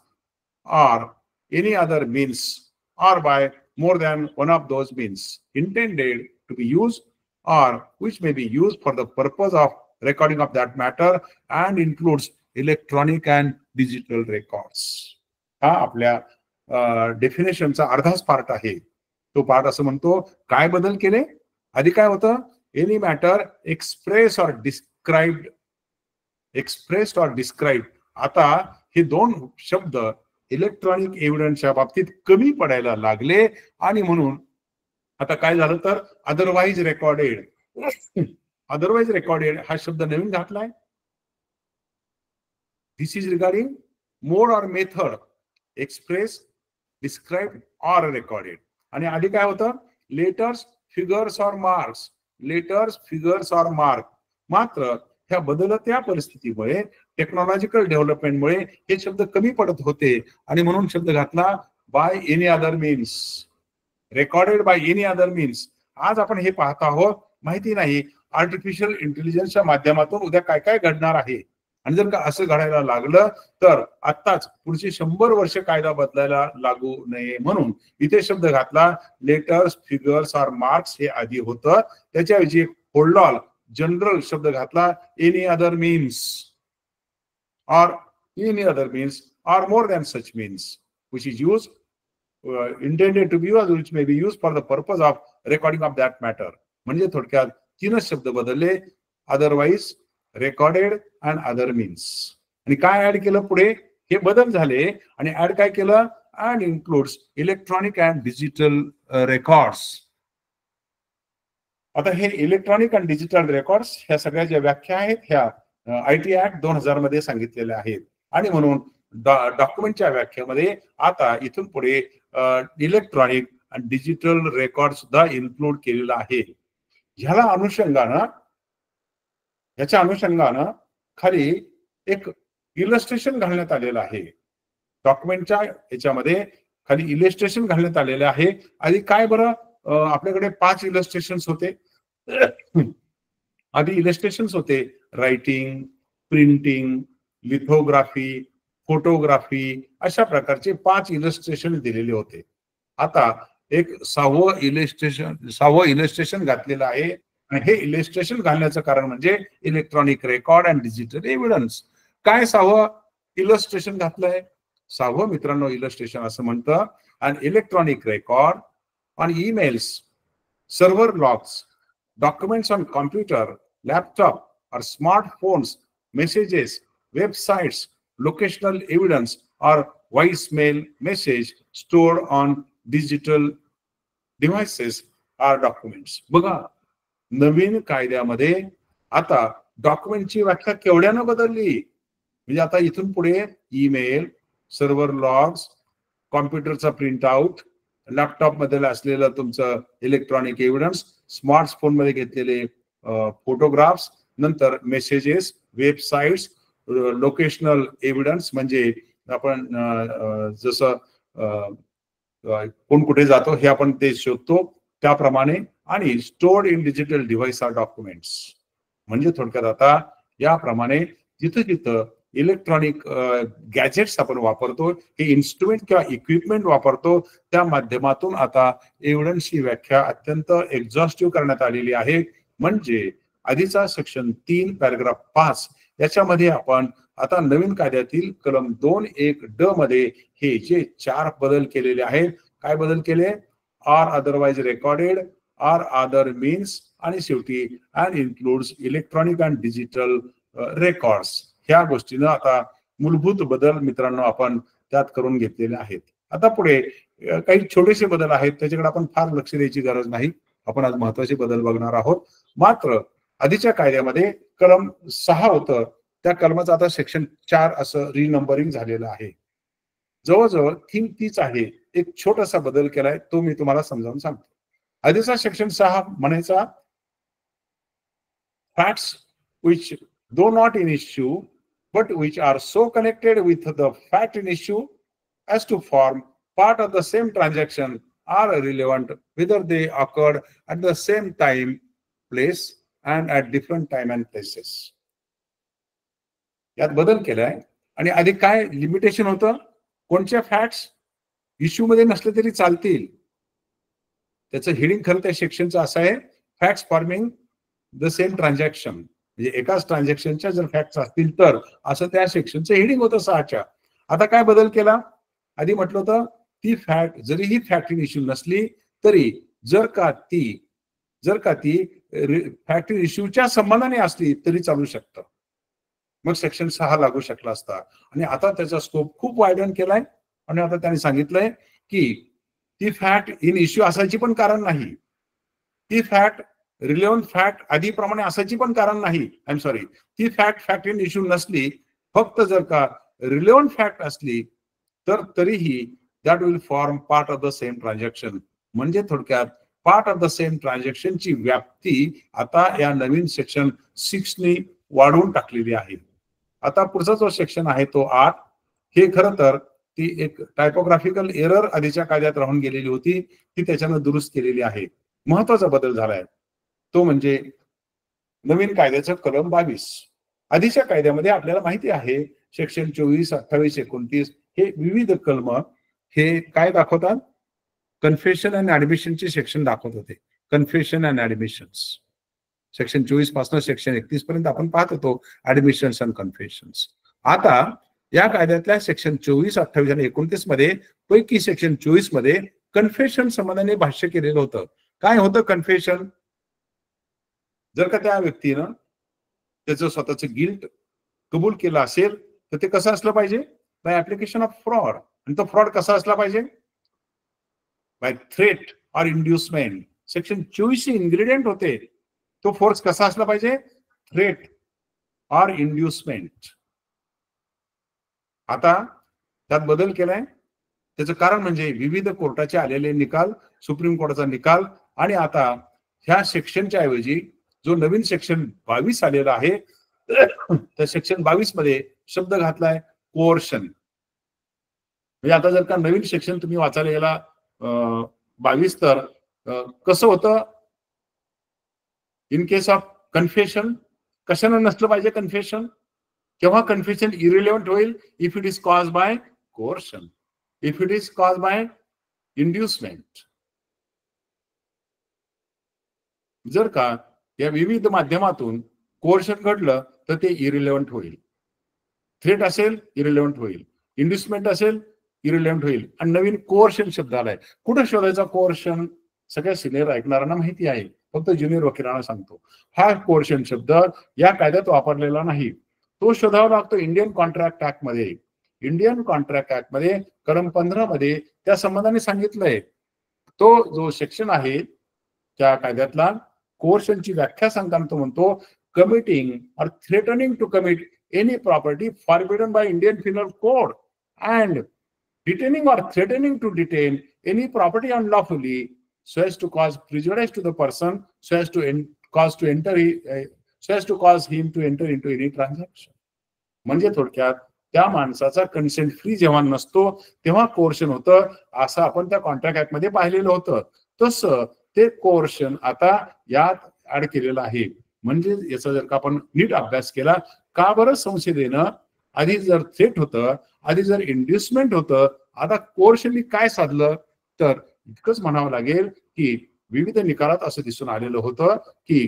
or any other means or by more than one of those means intended to be used or which may be used for the purpose of recording of that matter and includes electronic and digital records. हा आपल्या डेफिनेशनचा अर्धाच पार्ट आहे. तो पार्ट असं म्हणतो काय बदल केले? आधी काय होतं? Any matter express or described expressed or describe. आता हे दोन शब्द इलेक्ट्रॉनिक एव्हिडन्सच्या बाबतीत कमी पडायला लागले आणि म्हणून आता काय झालं तर अदरवाईज रेकॉर्डेड. अदरवाईज रेकॉर्डेड हा शब्द नवीन घातलाय. This is regarding mode or method express, describe or recorded. आणि आधी काय होतं, letters, figures or marks, letters, figures or mark. मात्र ह्या बदलत्या परिस्थितीमुळे, टेक्नॉलॉजिकल डेव्हलपमेंटमुळे हे शब्द कमी पडत होते आणि म्हणून शब्द घातला by any other means, recorded by any other means. आज आपण हे पाहत आहोत, माहिती नाही आर्टिफिशियल इंटेलिजन्सच्या माध्यमातून उद्या काय काय घडणार आहे. आणि जर का असं घडायला लागलं तर आत्ताच पुढची 100 वर्ष कायदा बदलायला लागू नये म्हणून इथे शब्द घातला लेटर्स, फिगर्स ऑर मार्क्स. हे आधी होतं, त्याच्याऐवजी होल्ड ऑल जनरल शब्द घातला any other means or any other means or more than such means which is used intended to be used, which may be used for the purpose of recording of that matter. म्हणजे थोडक्यात तीनच शब्द बदलले, otherwise, recorded and other means. आणि काय ऍड केलं पुढे, हे बदल झाले आणि ऍड काय केलं, and includes electronic and digital records. आता हे इलेक्ट्रॉनिक अँड डिजिटल रेकॉर्ड्स ह्या सगळ्या ज्या व्याख्या आहेत ह्या IT ऍक्ट 2000 मध्ये सांगितलेल्या आहेत. आणि म्हणून डॉक्युमेंटच्या व्याख्येमध्ये आता इथून पुढे इलेक्ट्रॉनिक आणि डिजिटल रेकॉर्ड सुद्धा इन्क्लूड केलेला आहे. याच्या अनुषंगानं खाली एक इलस्ट्रेशन घालण्यात आलेलं आहे. डॉक्युमेंटच्या याच्यामध्ये खाली इलस्ट्रेशन घालण्यात आलेले आहे. आधी काय बरं, आपल्याकडे 5 इलस्ट्रेशन्स होते. आधी इलस्ट्रेशन्स होते रायटिंग, प्रिंटिंग, लिथोग्राफी, फोटोग्राफी, अशा प्रकारचे 5 इलस्ट्रेशन दिलेले होते. आता एक 6वं इलस्ट्रेशन घातलेलं आहे. आणि हे इलस्ट्रेशन घालण्याचं कारण म्हणजे electronic record and digital evidence. काय 6वं इलस्ट्रेशन घातलंय, 6वं मित्रांनो इलस्ट्रेशन असं म्हणतं, an electronic record on emails, server logs, documents on computer, laptop or smartphones, messages, websites, locational evidence or voicemail message stored on digital devices are documents. बघा, नवीन कायद्यामध्ये आता डॉक्युमेंटची व्याख्या केवढ्यानं बदलली. म्हणजे आता इथून पुढे ईमेल, सर्व्हर लॉग्स, कॉम्प्युटरचा प्रिंट आउट, लॅपटॉप मध्ये असलेलं तुमचं इलेक्ट्रॉनिक एव्हिडन्स, स्मार्टफोन मध्ये घेतलेले फोटोग्राफ्स, नंतर मेसेजेस, वेबसाइट्स, लोकेशनल एव्हिडन्स म्हणजे आपण जसं कोण कुठे जातो हे आपण ते शोधतो त्याप्रमाणे, आणि stored in digital device or documents. म्हणजे थोडक्यात आता याप्रमाणे जिथं जिथं इलेक्ट्रॉनिक गॅजेट्स आपण वापरतो, हे इन्स्ट्रुमेंट किंवा इक्विपमेंट वापरतो, त्या माध्यमातून आता एव्हिडन्सची व्याख्या अत्यंत एक्झॉस्टिव्ह करण्यात आलेली आहे. म्हणजे आधीचा सेक्शन 3 पॅराग्राफ 5 याच्यामध्ये आपण आता नवीन कायद्यातील कलम 2(1)(ड) मध्ये हे जे 4 बदल केलेले आहेत. काय बदल केले, or otherwise recorded, or other means, आणि शेवटी and includes electronic and digital records. ह्या गोष्टीनं आता मूलभूत बदल मित्रांनो आपण त्यात करून घेतलेले आहेत. आता पुढे काही छोटेसे बदल आहेत, त्याच्याकडे आपण फार लक्ष द्यायची गरज नाही. आपण आज महत्वाचे बदल बघणार आहोत. मात्र आधीच्या कायद्यामध्ये कलम 6 होतं, त्या कलमाचं आता सेक्शन 4 असं रिनंबरिंग झालेलं आहे. जवळजवळ थीम तीच आहे, एक छोटासा बदल केलाय, तो मी तुम्हाला समजावून सांगतो. आधीचा सेक्शन 6 म्हणायचा facts which though not in issue but which are so connected with the fact in issue as to form part of the same transaction are relevant whether they occurred at the same time, place and at different time and places. यात बदल केलाय. आणि आधी काय लिमिटेशन होतं, कोणत्या फॅक्ट्स इश्यू मध्ये नसले तरी चालतील. त्याचं हेडिंग खरं त्या सेक्शनचं असं आहे, facts forming the same transaction. म्हणजे एकाच ट्रान्झॅक्शनच्या जर फॅक्ट्स असतील तर, असं त्या सेक्शनचं हेडिंग होतं 6च्या. आता काय बदल केला, आधी म्हटलं होतं ती फॅक्ट जरी ही फॅक्ट इन इश्यू नसली तरी जर का ती फॅक्ट इन इश्यूच्या संबंधाने असली तरी चालू शकतं. मग सेक्शन 6 लागू शकला असता. आणि आता त्याचा स्कोप खूप वायडन केलाय आणि आता त्यांनी सांगितलंय की ती फॅट इन इश्यू असायची पण कारण नाही, ती फॅट रिलेव्हंट फॅट आधीप्रमाणे असायची पण कारण नाही. आय एम सॉरी, ती फॅट इन इश्यू नसली, फक्त जर का रिलेव्हंट फॅक्ट असली तर तरीही that will form part of the same transaction. म्हणजे थोडक्यात पार्ट ऑफ द सेम ट्रान्झॅक्शनची व्याप्ती आता या नवीन सेक्शन 6 ने वाढवून टाकलेली आहे. आता पुढचा जो सेक्शन आहे तो 8, हे खरं तर ती एक टायपोग्राफिकल एरर आधीच्या कायद्यात राहून गेलेली होती, ती त्याच्यानं दुरुस्त केलेली आहे. महत्वाचा बदल झालाय तो म्हणजे नवीन कायद्याचं कलम 22. आधीच्या कायद्यामध्ये आपल्याला माहिती आहे सेक्शन 24, 28, 29 हे विविध कलम हे काय दाखवतात, कन्फेशन अँड ऍडमिशनचे सेक्शन दाखवत होते. कन्फेशन अँड ऍडमिशन्स सेक्शन 24 पासून सेक्शन 31 पर्यंत आपण पाहत होतो ऍडमिशन्स अँड कन्फेशन्स. आता या कायद्यातल्या सेक्शन 24, 28 आणि 29 मध्ये पैकी सेक्शन 24 मध्ये कन्फेशन संबंधाने भाष्य केलेलं होतं. काय होतं कन्फेशन? जर का त्या व्यक्तीनं त्याचं स्वतःचं गिल्ट कबूल केलं असेल तर ते कसं असलं पाहिजे? By application of fraud. आणि तो फ्रॉड कसा असला पाहिजे? By threat or inducement. Section 24 ingredient होते, तो फोर्स कसा असला पाहिजे? Threat or inducement. आता त्यात बदल केलाय. त्याचं कारण म्हणजे विविध कोर्टाचे आलेले निकाल, सुप्रीम कोर्टाचा निकाल, आणि आता ह्या सेक्शनच्या ऐवजी जो नवीन सेक्शन 22 आलेला आहे त्या सेक्शन 22 मध्ये शब्द घातलाय कोर्शन. म्हणजे आता जर का नवीन सेक्शन तुम्ही वाचायला गेला 22 तर कसं होतं? इन केस ऑफ कन्फेशन कशानं नसलं पाहिजे कन्फेशन? केव्हा कन्फेशन इरिलेव्हंट होईल? If it is cause by coercion, if it is cause by inducement. जर का या विविध माध्यमातून कोर्शन घडलं तर ते इरिलेव्हंट होईल. थ्रेट असेल इरिलेव्हंट होईल, इंड्युसमेंट असेल इरिलेव्हंट होईल. आणि नवीन कोर्शन शब्द आलाय. कुठं शोधायचा कोर्शन? सगळ्या सिनियर ऐकणाऱ्यांना माहिती आहे, फक्त ज्युनियर वकिलांना सांगतो. हा कोर्शन शब्द या कायद्यात वापरलेला नाही, तो शोधावा लागतो इंडियन कॉन्ट्रॅक्ट ऍक्ट मध्ये. इंडियन कॉन्ट्रॅक्ट ऍक्ट मध्ये कलम 15 मध्ये त्या संबंधाने सांगितलंय. तो जो सेक्शन आहे त्या कायद्यातला कोर्शनची व्याख्या सांगताना तो म्हणतो committing or threatening to commit any property forbidden by Indian penal code and detaining or threatening to detain any property unlawfully so as to cause prejudice to the person, so as to cause him to enter into any transaction. म्हणजे थोडक्यात त्या माणसाचा कन्सेंट फ्री जेव्हा नसतो तेव्हा कोर्शन होतं, असं आपण त्या कॉन्ट्रॅक्ट ऍक्ट मध्ये पाहिलेलं होतं. तसं ते कोर्शन आता यात ऍड केलेलं आहे. म्हणजे याचा जर का आपण नीट अभ्यास केला, का बरं संसदेनं आधी जर थ्रेट होतं, आधी जर इंड्युसमेंट होतं, आता कोर्शननी काय साधलं? तर इतकंच म्हणावं लागेल की विविध निकालात असं दिसून आलेलं होतं की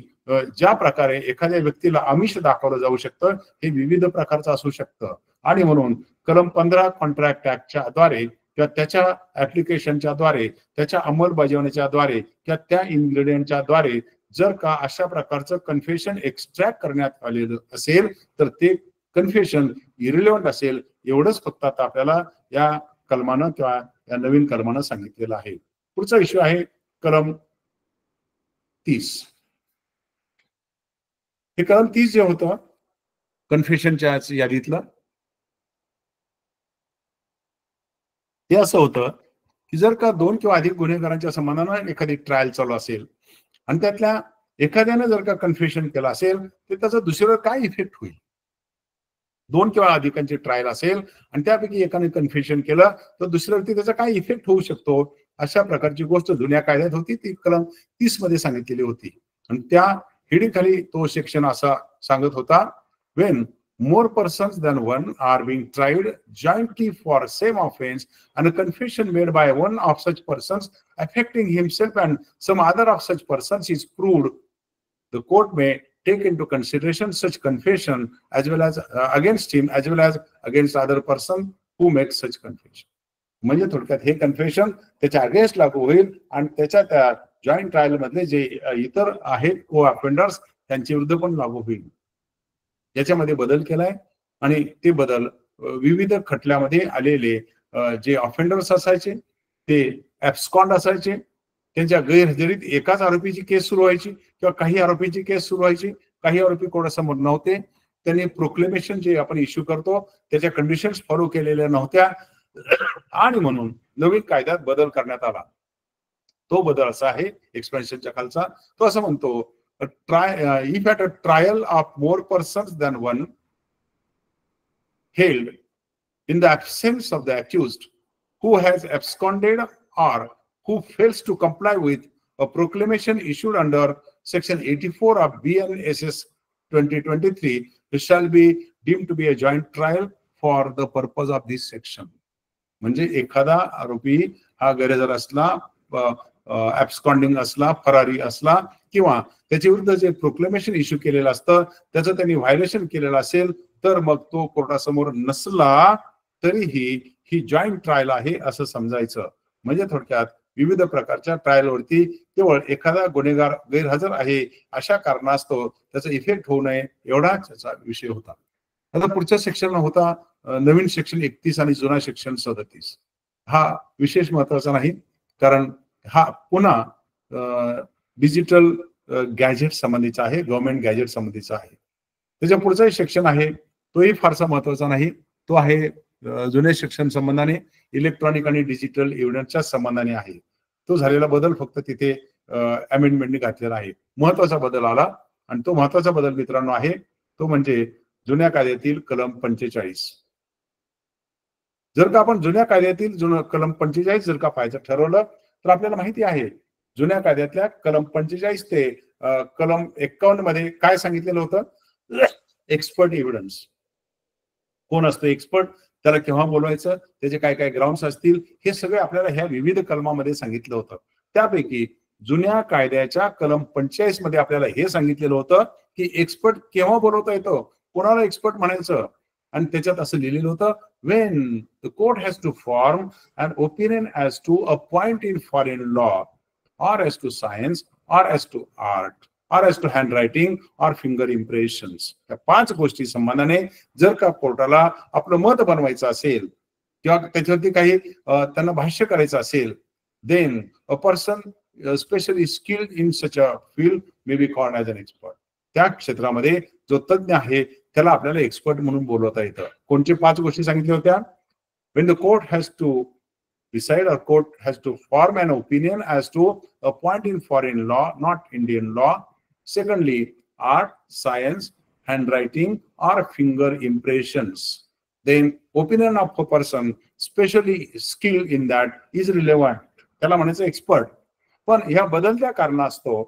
ज्या प्रकारे एखाद्या व्यक्तीला आमिष दाखवलं जाऊ शकतं हे विविध प्रकारचं असू शकतं. आणि म्हणून कलम 15 कॉन्ट्रॅक्ट ऍक्टच्या द्वारे किंवा त्याच्या ऍप्लिकेशनच्या द्वारे, त्याच्या अंमलबजावणीच्या द्वारे किंवा त्या इन्ग्रेडियंटच्या द्वारे जर का अशा प्रकारचं कन्फेशन एक्स्ट्रॅक्ट करण्यात आलेलं असेल तर ते कन्फेशन इरिलेव्हंट असेल. एवढंच फक्त आता आपल्याला या कलमानं किंवा या नवीन कलमानं सांगितलेलं आहे. पुढचा इश्यू आहे कलम 30. हे कलम 30 जे होतं कन्फेशनच्या यादीतलं, हे असं होतं की जर का 2 किंवा अधिक गुन्हेगारांच्या संबंधानं एखादी ट्रायल चालू असेल आणि त्यातल्या एखाद्याने जर का कन्फेशन केलं असेल तर त्याचा दुसऱ्यावर काय इफेक्ट होईल? 2 किंवा अधिकांची ट्रायल असेल आणि त्यापैकी एकाने कन्फेशन केलं तर दुसऱ्यावरती त्याचा काय इफेक्ट होऊ शकतो? अशा प्रकारची गोष्ट जुन्या कायद्यात होती, ती कलम 30 मध्ये सांगितलेली होती. आणि त्या हेडिंगखाली तो सेक्शन असा सांगत होता, Wien more persons than one are being tried jointly for same offense and a confession made by one of such persons affecting himself and some other of such persons is proved, the court may take into consideration such confession as well as against him as well as against other person who makes such confession. म्हणजे थोडक्यात हे कन्फेशन त्याच्या अगेन्स्ट लागू होईल आणि त्याच्या त्या जॉईंट ट्रायल मधले जे इतर आहेत को ऑफेंडर्स त्यांच्या विरुद्ध पण लागू होईल. याच्यामध्ये बदल केलाय आणि ते बदल विविध खटल्यामध्ये आलेले जे ऑफेंडर्स असायचे ते ऍब्स्कॉन्ड असायचे, त्यांच्या गैरहजेरीत एकाच आरोपीची केस सुरू व्हायची किंवा काही आरोपीची केस सुरू व्हायची, काही आरोपी कोर्टासमोर नव्हते, त्यांनी प्रोक्लेमेशन जे आपण इश्यू करतो त्याच्या कंडिशन्स फॉलो केलेल्या नव्हत्या आणि म्हणून नवीन कायद्यात बदल करण्यात आला. तो बदल असा आहे एक्सपेन्शनच्या खालचा. तो असं म्हणतो, if at a trial of more persons than one held in the absence of the accused who has absconded or who fails to comply with a proclamation issued under section 84 of BNSS 2023 shall be deemed to be a joint trial for the purpose of this section. म्हणजे एखादा आरोपी हा गैरहजर असला, ऍब्स्कॉन्डिंग असला, फरारी असला किंवा त्याच्या विरुद्ध जे प्रोक्लेमेशन इश्यू केलेलं असतं त्याचं त्यांनी व्हायलेशन केलेलं असेल तर मग तो कोर्टासमोर नसला तरीही ही जॉईंट ट्रायल आहे असं समजायचं. म्हणजे थोडक्यात विविध प्रकारच्या ट्रायलवरती केवळ एखादा गुन्हेगार गैरहजर आहे अशा कारणास्तव त्याचा इफेक्ट होऊ नये एवढाच त्याचा विषय होता. आता पुढच्या सेक्शन होता नवीन सेक्शन 31 आणि जुना सेक्शन 37. हा विशेष महत्वाचा नाही कारण हा पुन्हा डिजिटल गॅजेट संबंधीचा आहे, गव्हर्नमेंट गॅजेट संबंधीचा आहे. त्याच्या पुढचाही सेक्शन आहे तोही फारसा महत्वाचा नाही, तो आहे जुने सेक्शन संबंधाने इलेक्ट्रॉनिक आणि डिजिटल एव्हिडन्सच्या संबंधाने आहे. तो झालेला बदल फक्त तिथे अमेंडमेंटने घातलेला आहे. महत्वाचा बदल आला आणि तो महत्वाचा बदल मित्रांनो आहे तो म्हणजे जुन्या कायद्यातील कलम 45. जर का आपण जुन्या कायद्यातील कलम 45 जर का पाहायचं ठरवलं तर आपल्याला माहिती आहे जुन्या कायद्यातल्या कलम 45 ते कलम 51 मध्ये काय सांगितलेलं होतं, एक्सपर्ट एव्हिडन्स. कोण असतं एक्सपर्ट, त्याला केव्हा बोलवायचं, त्याचे काय काय ग्राउंड्स असतील, हे सगळे आपल्याला ह्या विविध कलमामध्ये सांगितलं होतं. त्यापैकी जुन्या कायद्याच्या कलम 45 मध्ये आपल्याला हे सांगितलेलं होतं की एक्सपर्ट केव्हा बोलवता येतो, कोणाला एक्सपर्ट म्हणायचं. आणि त्याच्यात असं लिहिलेलं होतं, when the court has to form an opinion as to a point in foreign law or as to science or as to art or as to handwriting or finger impressions. या 5 गोष्टी संबंधाने जर का कोर्टाला आपलं मत बनवायचं असेल किंवा त्याच्यावरती काही त्यांना भाष्य करायचं असेल, then a person especially skilled in such a field may be called as an expert. त्या क्षेत्रामध्ये जो तज्ञ आहे त्याला आपल्याला एक्सपर्ट म्हणून बोलवता येतं. कोणते 5 गोष्टी सांगितल्या होत्या? when the court has to decide or court has to form an opinion as to a point in foreign law, not Indian law. Secondly, art, science, handwriting or finger impressions. Then opinion of a person specially skilled in that is relevant. त्याला म्हणायचं एक्सपर्ट. पण ह्या बदलत्या कारणास्तव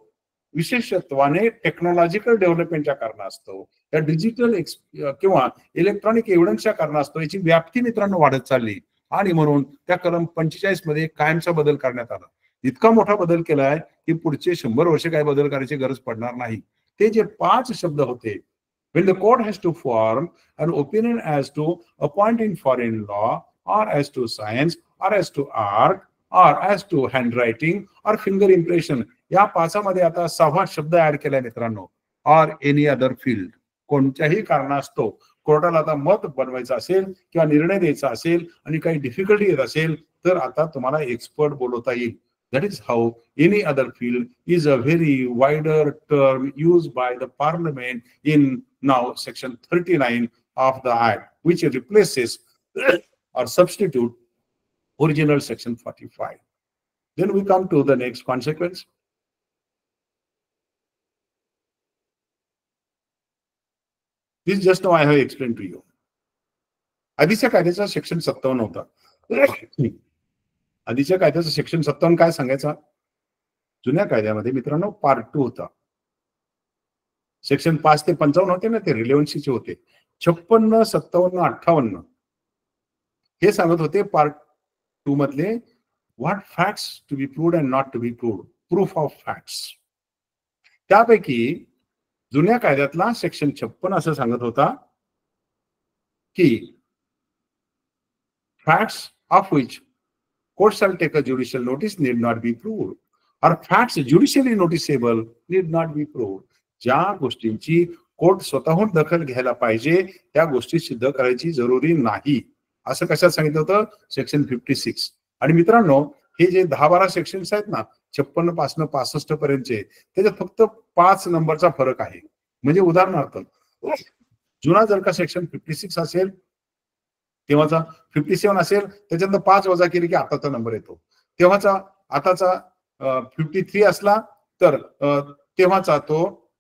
विशेषत्वाने टेक्नॉलॉजिकल डेव्हलपमेंटच्या कारणास्तव या डिजिटल किंवा इलेक्ट्रॉनिक एव्हिडन्सच्या कारणास्तव याची व्याप्ती मित्रांनो वाढत चालली आणि म्हणून त्या कलम 45 मध्ये कायमचा बदल करण्यात आला. इतका मोठा बदल केलाय की पुढचे 100 वर्ष काय बदल करायची गरज पडणार नाही. ते जे 5 शब्द होते, when the court has to form an opinion as to a point in foreign law or as to science or as to art or as to handwriting or finger impression, या 5 मध्ये आता 6वा शब्द ऍड केलाय मित्रांनो, or any other field. कोणत्याही कारणास्तव कोर्टाला आता मत बनवायचं असेल किंवा निर्णय द्यायचा असेल आणि काही डिफिकल्टी येत असेल तर आता तुम्हाला एक्सपर्ट बोलवता येईल. That is how any other field is a very wider term use by the parliament in now section 39 of the act which replaces or substitute original section 45. Then we come to the next consequence. This just now I have explained to you. आधीच्या कायद्याचा सेक्शन 57 होता. आधीच्या कायद्याचा सेक्शन 57 काय सांगायचा? जुन्या कायद्यामध्ये मित्रांनो पार्ट 2 होता. सेक्शन 5 ते 55 होते ना, ते रिलेव्हन्सीचे होते. 56, 57, 58 हे सांगत होते पार्ट 2 मधले what facts to be proved and not to be proved, proof of facts. त्यापैकी जुन्या कायद्यातला सेक्शन 56 असं सांगत होता की facts of which court shall take a judicial notice need not be proved or facts judicially noticeable need not be proved. ज्या गोष्टींची कोर्ट स्वतःहून दखल घ्यायला पाहिजे, त्या गोष्टी सिद्ध करायची जरुरी नाही, असं कशात सांगितलं होतं? सेक्शन 56. आणि मित्रांनो, हे जे 10-12 सेक्शन्स आहेत ना, 56 पासून 65 पर्यंतचे, त्याच्यात फक्त 5 नंबरचा फरक आहे. म्हणजे उदाहरणार्थ, जुना जर का सेक्शन 56 असेल तेव्हाचा, 57 असेल त्याच्यानंतर 5 वजा केले की आताचा नंबर येतो. तेव्हाचा आताचा 53 असला तर तेव्हाचा तो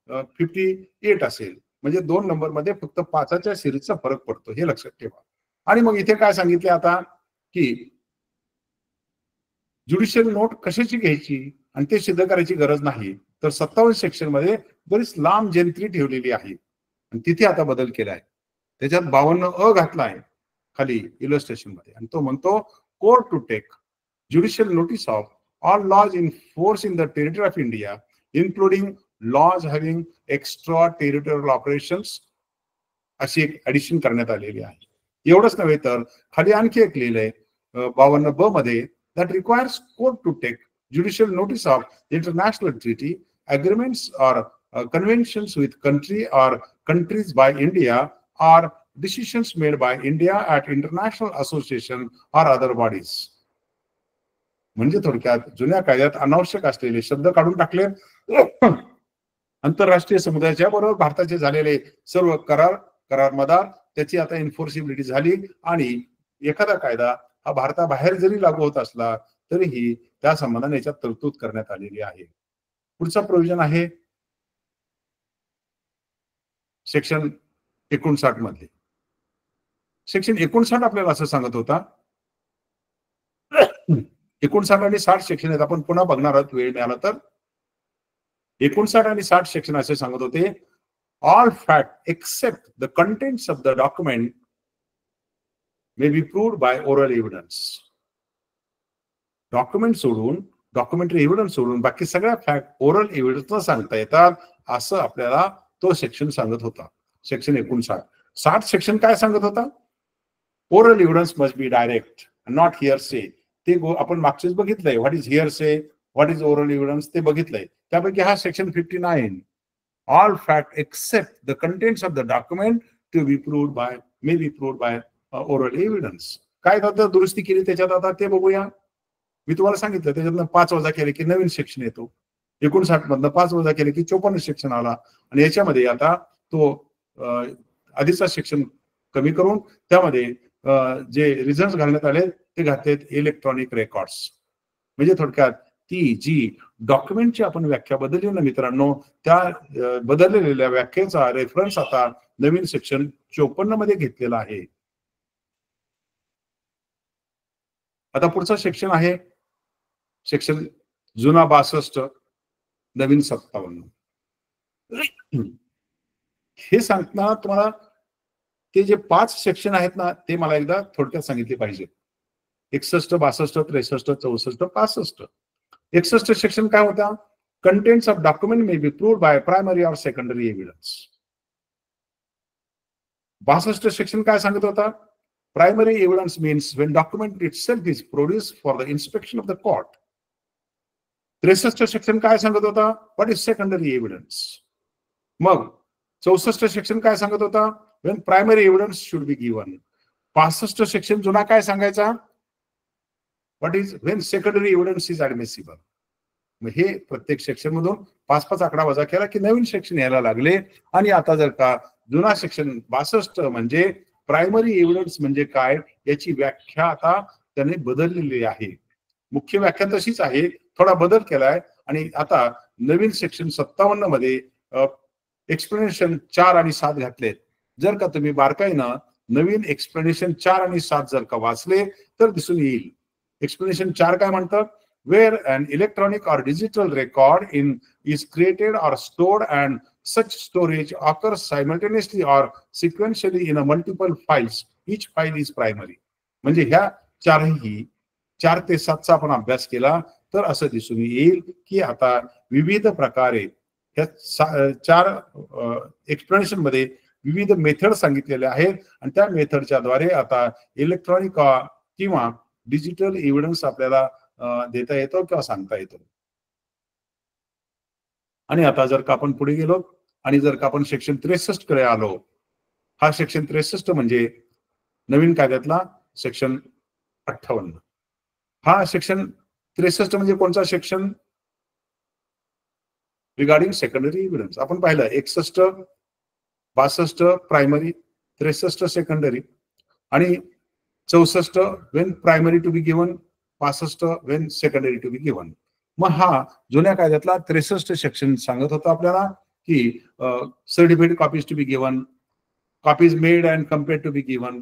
58 असेल. म्हणजे 2 नंबर मध्ये फक्त 5च्या सिरीजचा फरक पडतो, हे लक्षात ठेवा. आणि मग इथे काय सांगितले आता की ज्युडिशियल नोट कशाची घ्यायची आणि ते सिद्ध करायची गरज नाही. तर 57 सेक्शन मध्ये बरीच लांब जेंट्री ठेवलेली आहे आणि तिथे आता बदल केला आहे. त्याच्यात 52 घातला आहे खाली इलस्ट्रेशन मध्ये, आणि तो म्हणतो court to take judicial notice of all laws in force in the territory of India including laws having extra territorial operations, अशी एक ऍडिशन करण्यात आलेली आहे. एवढंच नव्हे तर खाली आणखी एक लिहिलंय 52 मध्ये, that requires court to take judicial notice of international treaty, agreements or conventions with country or countries by India or decisions made by India at international association or other bodies. म्हणजे थोडक्यात जुन्या कायद्यात अनावश्यक असलेले शब्द काढून टाकले. आंतरराष्ट्रीय समुदायाच्या बरोबर भारताचे झालेले सर्व करारमदार त्याची आता एन्फोर्सिबिलिटी झाली, आणि एखादा कायदा हा भारताबाहेर जरी लागू होत असला तरीही त्या संबंधाने याच्यात तरतूद करण्यात आलेली आहे. पुढचा प्रोव्हिजन आहे सेक्शन 59 मध्ये. सेक्शन 59 आपल्याला असं सांगत होता, 59 आणि 60 सेक्शन आहेत, आपण पुन्हा बघणार आहोत वेळ मिळाला तर. 59 आणि 60 सेक्शन असे सांगत होते, all fact except the contents of the document may be proved by oral evidence. Document सोडून, डॉक्युमेंटरी एव्हिडन्स सोडून बाकी सगळ्या फॅक्ट ओरल एव्हिडन्स सांगता येतात, असं आपल्याला तो सेक्शन सांगत होता, सेक्शन 59. 60 सेक्शन काय सांगत होता? Oral evidence must be direct, not hearsay. ते आपण मागचेच बघितलंय, what is hearsay, what is oral evidence, ते बघितलंय. त्यापैकी हा section 59, all fact except the contents of the document to be proved by, may be proved by oral evidence. काय करतात, दुरुस्ती केली त्याच्यात, आता ते बघूया. मी तुम्हाला सांगितलं त्याच्यातनं 5 वजा केले की नवीन सेक्शन येतो. 59 मधनं 5 वजा केले की 54 सेक्शन आला, आणि याच्यामध्ये आता तो आधीचा सेक्शन कमी करून त्यामध्ये जे रिझन्स घालण्यात आले ते घातलेत इलेक्ट्रॉनिक रेकॉर्ड्स. म्हणजे थोडक्यात ती जी डॉक्युमेंटची आपण व्याख्या बदलली ना मित्रांनो, त्या बदललेल्या व्याख्येचा रेफरन्स आता नवीन सेक्शन 54 मध्ये घेतलेला आहे. आता पुढचा सेक्शन आहे सेक्शन जुना 62, नवीन 57. हे सांगताना तुम्हाला ते जे 5 सेक्शन आहेत ना, ते मला एकदा थोडक्यात सांगितले पाहिजे. 61, 62, 63, 64, 65. 61 सेक्शन काय होता? Contents of document may be proved bye primary or secondary evidence. 62 section काय सांगत होता? Primary evidence means when document itself is produced for the inspection of the court. 63 section काय सांगत होता? What is secondary evidence? मग 64 सेक्शन काय सांगत होता? When primary evidence should be given. 65 section जुना काय सांगायचा? What is when secondary evidence is admissible. मग हे प्रत्येक सेक्शन मधून 5-5 आकडा वजा केला की नवीन सेक्शन यायला लागले. आणि आता जर का जुना सेक्शन 62 म्हणजे प्रायमरी एव्हिडन्स म्हणजे काय याची व्याख्या आता त्याने बदललेली आहे. मुख्य व्याख्या तशीच आहे, थोडा बदल केलाय. आणि आता नवीन सेक्शन 57 मध्ये एक्सप्लेनेशन 4 आणि 7 घातलेत. जर का तुम्ही बारकाईनं नवीन एक्सप्लेनेशन 4 आणि 7 जर का वाचले तर दिसून येईल. एक्सप्लेनेशन 4 काय म्हणतं? Where an electronic or digital record is created or stored and such storage occurs simultaneously or sequentially in a multiple files, each file is primary. म्हणजे ह्या 4 ते 7 चा आपण अभ्यास केला तर असं दिसून येईल की आता विविध प्रकारे ह्या 4 एक्सप्लेनेशन मध्ये विविध मेथड सांगितलेले आहेत, आणि त्या मेथडच्या द्वारे आता इलेक्ट्रॉनिक किंवा डिजिटल एव्हिडन्स आपल्याला देता येतो किंवा सांगता येतो. आणि आता जर का आपण पुढे गेलो आणि जर का आपण सेक्शन 63 कडे आलो, हा सेक्शन 63 म्हणजे नवीन कायद्यातला सेक्शन 58. हा सेक्शन 63 म्हणजे कोणता सेक्शन? Regarding secondary evidence. आपण पाहिलं 61, 62 प्रायमरी, 63 सेकंडरी आणि 64 when primary to be given, 65 when secondary to be given. मग हा जुन्या कायद्यातला 63 सेक्शन सांगत होता आपल्याला की certificate copies to be given, copies made and compared to be given,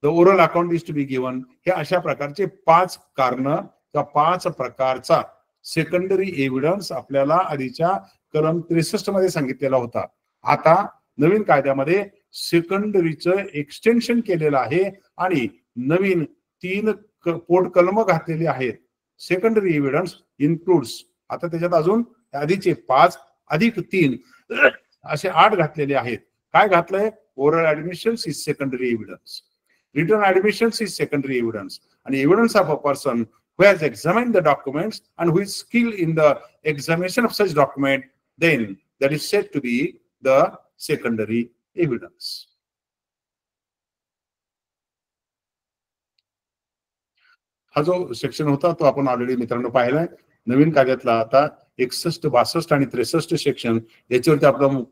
the oral account is to be given. हे अशा प्रकारचे 5 कारण किंवा 5 प्रकारचा सेकंडरी एव्हिडन्स आपल्याला आधीच्या कलम 63 मध्ये सांगितलेला होता. आता नवीन कायद्यामध्ये सेकंडरीचं एक्सटेन्शन केलेलं आहे आणि नवीन 3 पोट कलम घातलेली आहेत. सेकंडरी एव्हिडन्स इन्क्लूड्स, आता त्याच्यात अजून आधीचे 5 अधिक 3 असे 8 घातलेले आहेत. काय घातलंय? Oral admissions is secondary evidence, written admissions is secondary evidence, and evidence of a person who has examined the documents and who is skilled in the examination of such document, then that is said to be the secondary evidence. हा जो सेक्शन होता तो आपण ऑलरेडी मित्रांनो पाहिलाय. नवीन कायद्यातला आता 61, 62 आणि 63 सेक्शन याच्यावरती आपलं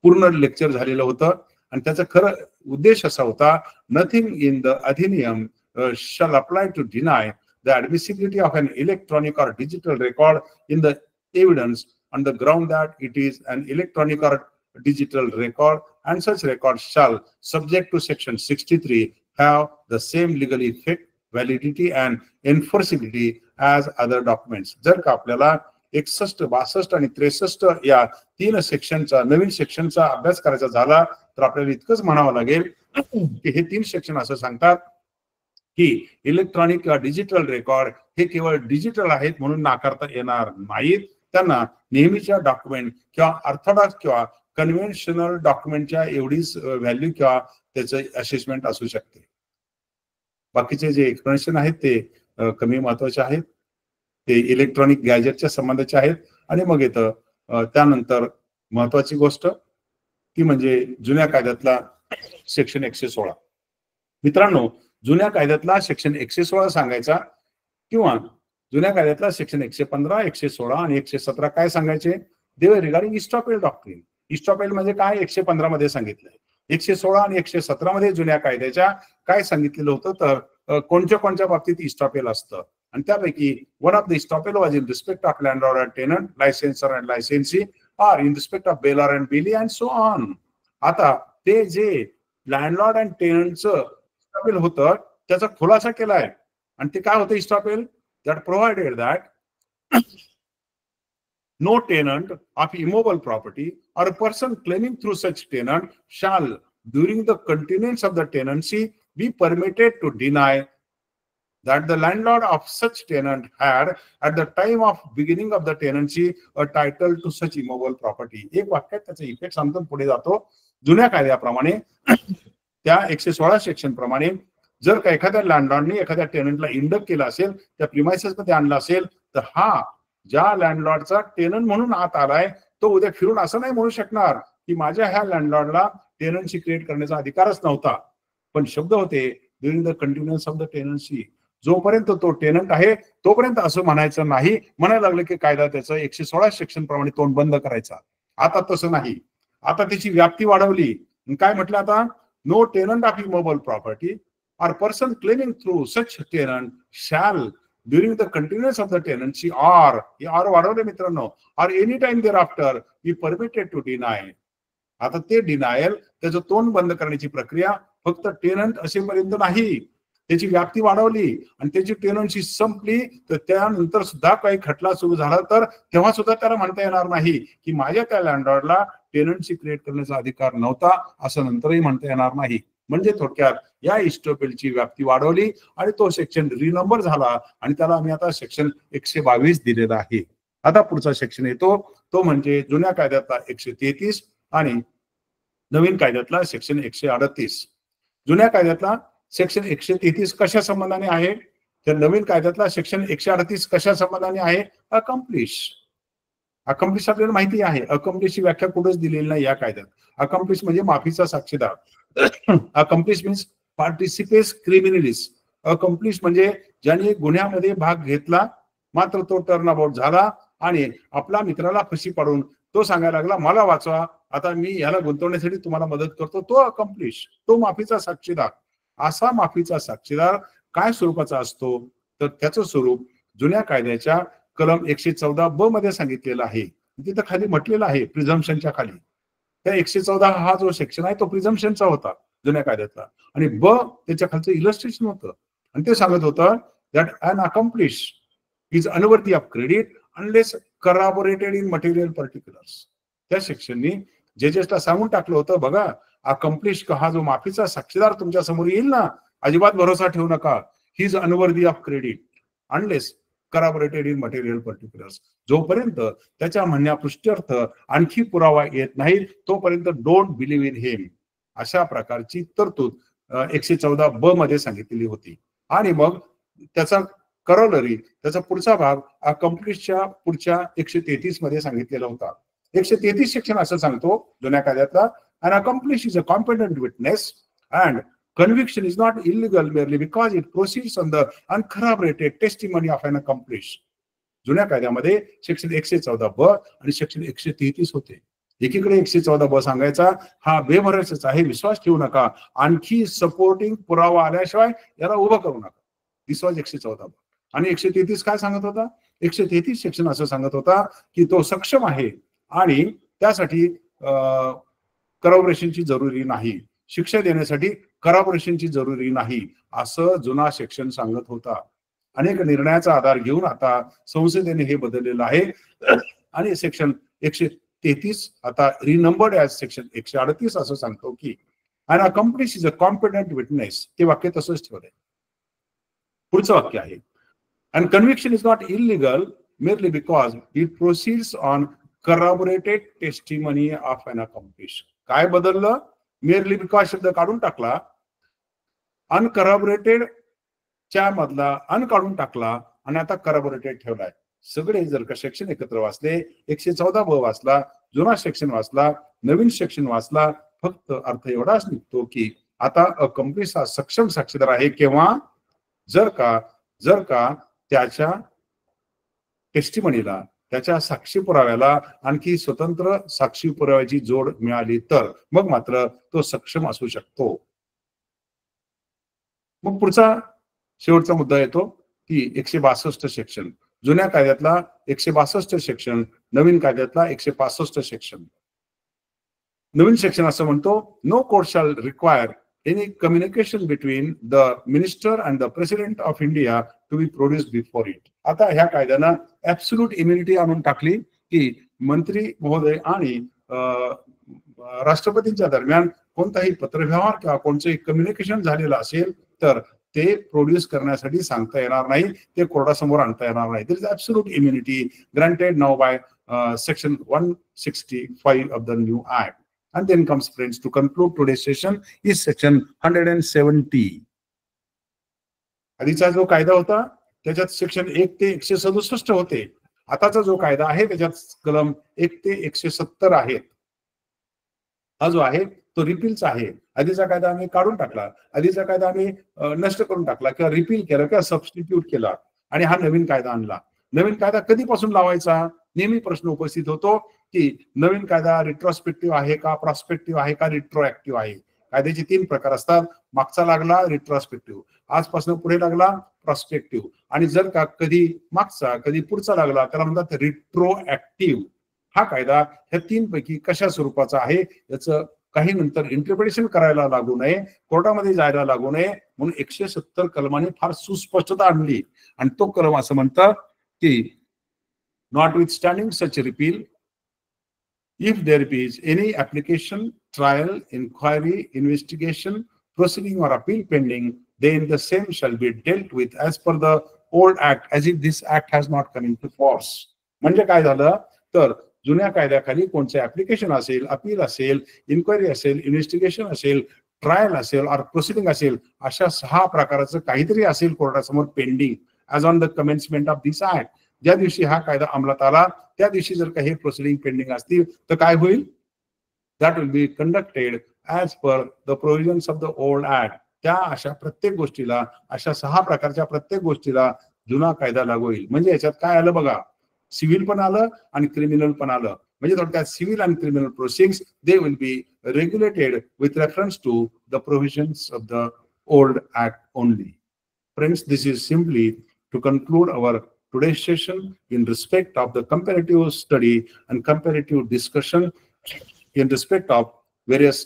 पूर्ण लेक्चर झालेलं होतं आणि त्याचा खरं उद्देश असा होता, नथिंग इन द अधिनियम shall apply to deny the admissibility of an electronic or digital record in the evidence on the ground that it is an electronic or digital record, and such record shall, subject to section 63, have the same legal effect, validity and enforceability as other documents. जर का आपल्याला 61, 62 आणि 63 या 3 सेक्शनचा नवीन सेक्शनचा अभ्यास करायचा झाला तर आपल्याला इतकंच म्हणावं लागेल की हे 3 सेक्शन असं सांगतात की इलेक्ट्रॉनिक किंवा डिजिटल रेकॉर्ड हे केवळ डिजिटल आहेत म्हणून नाकारता येणार नाहीत. त्यांना नेहमीच्या डॉक्युमेंट किंवा ऑर्थोडॉक्स किंवा कन्व्हेन्शनल डॉक्युमेंटच्या एवढीच व्हॅल्यू किंवा त्याचं असेसमेंट असू शकते. बाकीचे जे एक्सप्लेनेशन आहेत ते कमी महत्वाचे आहेत, ते इलेक्ट्रॉनिक गॅजेटच्या संबंधाचे आहेत. आणि मग येतं त्यानंतर महत्वाची गोष्ट ती म्हणजे जुन्या कायद्यातला सेक्शन 116. मित्रांनो, जुन्या कायद्यातला सेक्शन 116 सांगायचा किंवा जुन्या कायद्यातला सेक्शन 115, 116 आणि 117 काय सांगायचे? दे वर रिगार्डिंग इस्टॉपेल डॉक्ट्रिन. इस्टॉपेल म्हणजे काय 115 मध्ये सांगितलंय. 116 आणि 117 मध्ये जुन्या कायद्याच्या काय सांगितलेलं होतं तर कोणत्या बाबतीत इस्टॉपेल असतं आणि त्यापैकी one of the estoppel was in respect of landlord and tenant, licensor and licensee, or in respect of bailor and bailee and so on. आता ते जे लँडलॉर्ड अँड टेनंटचं इस्टॉपेल होतं त्याचा खुलासा केलाय आणि ते काय होतं estoppel? That provided that no tenant of immovable property or a person claiming through such tenant shall during the continuance of the tenancy be permitted to deny that the landlord of such tenant had at the time of beginning of the tenancy a title to such immobile property. एक वाक्यात त्याचा इफेक्ट सांगतो पुढे जातो. जुन्या कायद्याप्रमाणे त्या 116 सेक्शन प्रमाणे जर का एखाद्या लँडलॉर्डने एखाद्या टेनंटला इंडक केला असेल, त्या प्रिमाइसेस मध्ये आणला असेल, तर हा ज्या लँडलॉर्डचा टेनंट म्हणून आत आलाय तो उद्या फिरून असं नाही म्हणू शकणार की माझ्या ह्या लँडलॉर्डला टेनन्सी क्रिएट करण्याचा अधिकारच नव्हता. पण शब्द होते during the continuance of the tenancy. जोपर्यंत तो टेनंट आहे तोपर्यंत असं म्हणायचं नाही. म्हणायला लागलं की कायदा त्याचं 116 सेक्शन प्रमाणे तोंड बंद करायचा. आता तसं नाही. आता त्याची व्याप्ती वाढवली. काय म्हटलं आता? No tenant of immovable property or person claiming through such tenant shall during the continuance of the tenancy or वाढवले मित्रांनो or any time thereafter be permitted to deny. आता ते डिनायल त्याचं तोंड बंद करण्याची प्रक्रिया फक्त टेनंट असेपर्यंत नाही, त्याची व्याप्ती वाढवली आणि त्याची टेनन्सी संपली तर त्यानंतर सुद्धा काही खटला सुरू झाला तर तेव्हा सुद्धा त्याला म्हणता येणार नाही की माझ्या त्या लँडलॉर्डला टेनन्सी क्रिएट करण्याचा अधिकार नव्हता, असं नंतरही म्हणता येणार नाही. म्हणजे थोडक्यात या इस्टॉपेलची व्याप्ती वाढवली आणि तो सेक्शन रिनंबर झाला आणि त्याला आम्ही आता सेक्शन 122 दिलेला आहे. आता पुढचा सेक्शन येतो तो म्हणजे जुन्या कायद्यातला 133 आणि नवीन कायद्यातला सेक्शन 138. जुन्या कायद्यातला सेक्शन 133 कशा संबंधाने आहे तर नवीन कायद्यातला सेक्शन 138 कशा संबंधाने आहे? अकम्प्लिश. अकम्प्लिश आपल्याला माहिती आहे, अकम्प्लिशची व्याख्या कुठेच दिलेली नाही या कायद्यात. अकम्प्लिश म्हणजे माफीचा साक्षीदार. अकम्प्लिश मीन्स पार्टिसिपेट्स क्रिमिनलिस. अकम्प्लिश म्हणजे ज्याने गुन्ह्यामध्ये भाग घेतला मात्र तो टर्न अबाउट झाला आणि आपला मित्राला फशी पाडून तो सांगायला लागला मला वाचवा, आता मी याला गुंतवण्यासाठी तुम्हाला मदत करतो, तो अकम्प्लिश, तो माफीचा साक्षीदार. असा माफीचा साक्षीदार काय स्वरूपाचा असतो तर त्याचं स्वरूप जुन्या कायद्याच्या कलम 114 मध्ये सांगितलेलं आहे. तिथं खाली म्हटलेलं आहे प्रिझम्पशनच्या खाली. त्या 114 हा जो सेक्शन आहे तो प्रिझम्पशनचा होता जुन्या कायद्यातला, आणि त्याच्या खालचं इलस्ट्रेशन होतं आणि ते सांगत होतं that an accomplice is unworthy of credit unless corroborated in material particulars. त्या सेक्शननी जजेसला सांगून टाकलं होतं बघा अकम्प्लिश हा जो माफीचा साक्षीदार तुमच्या समोर येईल ना, अजिबात भरोसा ठेवू नका. He is unworthy of credit unless corroborated in material particulars. जोपर्यंत त्याच्या म्हणण्यापृष्ठ्यर्थ आणखी पुरावा येत नाही तोपर्यंत डोंट बिलीव्ह इन हिम. अशा प्रकारची तरतूद 114 मध्ये सांगितलेली होती. आणि मग त्याचा करॉलरी, त्याचा पुढचा भाग अकम्प्लिशच्या पुढच्या 133 मध्ये सांगितलेला होता. 133 सेक्शन असं सांगतो जुन्या कायद्यातला, an accomplish is a competent witness and conviction is not illegal merely because it proceeds on the uncorroborated testimony of an accomplish. जुन्या कायद्यामध्ये सेक्शन 114 आणि सेक्शन 133 होते. एकीकडे 114 सांगायचा हा बेभरवशाचा आहे, विश्वास ठेवू नका, आणखी सपोर्टिंग पुरावा आल्याशिवाय याला उभं करू नका. दिस वॉज 114. आणि 133 काय सांगत होता? 133 सेक्शन असं सांगत होता की तो सक्षम आहे आणि त्यासाठी करॉबरेशनची जरुरी नाही, शिक्षा देण्यासाठी करॉबरेशनची जरुरी नाही, असं जुना सेक्शन सांगत होता. अनेक निर्णयाचा आधार घेऊन आता संसदेने हे बदललेलं आहे आणि सेक्शन 133 आता रिनंबर्ड ॲज सेक्शन 138 असं सांगतो की an accomplice is a competent witness. ते वाक्य तसंच ठेवलंय. पुढचं वाक्य आहे and conviction is not illegal merely because it proceeds on corroborated testimony of an accomplish. काय बदललं? merely because शब्द काढून टाकला, uncorroborated च्या मधला अन काढून टाकला आणि आता corroborated ठेवलाय. सगळे जर का सेक्शन एकत्र वाचले, 114 वाचला, जुना सेक्शन वाचला, नवीन सेक्शन वाचला, फक्त अर्थ एवढाच निघतो की आता अकम्प्लिश हा सक्षम साक्षीदार आहे केव्हा जर का त्याच्या टेस्टिमनीला, त्याच्या साक्षी पुराव्याला आणखी स्वतंत्र साक्षी पुराव्याची जोड मिळाली तर मग मात्र तो सक्षम असू शकतो. मग पुढचा शेवटचा मुद्दा येतो की 162 सेक्शन. जुन्या कायद्यातला 162 सेक्शन, नवीन कायद्यातला 165 सेक्शन. नवीन सेक्शन असं म्हणतो no court shall require any communication between the minister and the president of India to be produced before it. आता ह्या कायद्यानं ऍब्सोल्यूट इम्युनिटी आणून टाकली की मंत्री महोदय आणि राष्ट्रपतींच्या दरम्यान कोणताही पत्रव्यवहार किंवा कोणतंही कम्युनिकेशन झालेलं असेल तर ते प्रोड्यूस करण्यासाठी सांगता येणार नाही, ते कोर्टासमोर आणता येणार नाही. There is absolute immunity granted now by section 165 of the new act. And then comes, friends, to conclude today's session is section 170. आधीचा जो कायदा होता त्याच्यात सेक्शन 1 ते 167 होते. आताचा जो कायदा आहे त्याच्यात कलम 1 ते 170 आहेत. हा जो आहे तो रिपीलचा आहे. आधीचा कायदा आम्ही काढून टाकला, आधीचा कायदा आम्ही नष्ट करून टाकला किंवा रिपील केला किंवा सबस्टिट्यूट केला आणि हा नवीन कायदा आणला. नवीन कायदा कधीपासून लावायचा? नेहमी प्रश्न उपस्थित होतो की नवीन कायदा रिट्रोस्पेक्टिव्ह आहे का, प्रॉस्पेक्टिव्ह आहे का, रिट्रोएक्टिव्ह आहे. कायद्याचे 3 प्रकार असतात. मागचा लागला रिट्रोस्पेक्टिव्ह, आजपासून पुढे लागला प्रॉस्पेक्टिव्ह, आणि जर का कधी मागचा कधी पुढचा लागला त्याला म्हणतात रिट्रोएक्टिव्ह. हा कायदा ह्या 3 पैकी कशा स्वरूपाचा आहे याचं काही नंतर इंटरप्रिटेशन करायला लागू नये, कोर्टामध्ये जायला लागू नये म्हणून 170 कलमाने फार सुस्पष्टता आणली. आणि तो कलम असं म्हणतात की notwithstanding such repeal, if there is any application, trial, inquiry, investigation, proceeding or appeal pending, then the same shall be dealt with as per the old act as if this act has not come into force. म्हणजे काय झालं तर जुन्या कायद्याखाली कोणते ऍप्लिकेशन असेल, अपील असेल, इन्क्वायरी असेल, इन्व्हेस्टिगेशन असेल, ट्रायल असेल और प्रोसिडिंग असेल, अशा 6 प्रकारचं काहीतरी असेल कोर्टासमोर pending as on the commencement of this act, ज्या दिवशी हा कायदा अंमलात आला त्या दिवशी जर काही प्रोसिडिंग पेंडिंग असतील तर काय होईल? That will be conducted as per the provisions of the old act. त्या अशा प्रत्येक गोष्टीला, अशा 6 प्रकारच्या प्रत्येक गोष्टीला जुना कायदा लागू होईल. म्हणजे याच्यात काय आलं बघा, सिव्हिल पण आलं आणि क्रिमिनल पण आलं. म्हणजे थोडक्यात सिव्हिल आणि criminal proceedings they will be regulated with reference to the provisions of the old act only. Friends, this is simply to conclude our today's session in respect of the comparative study and comparative discussion in respect of various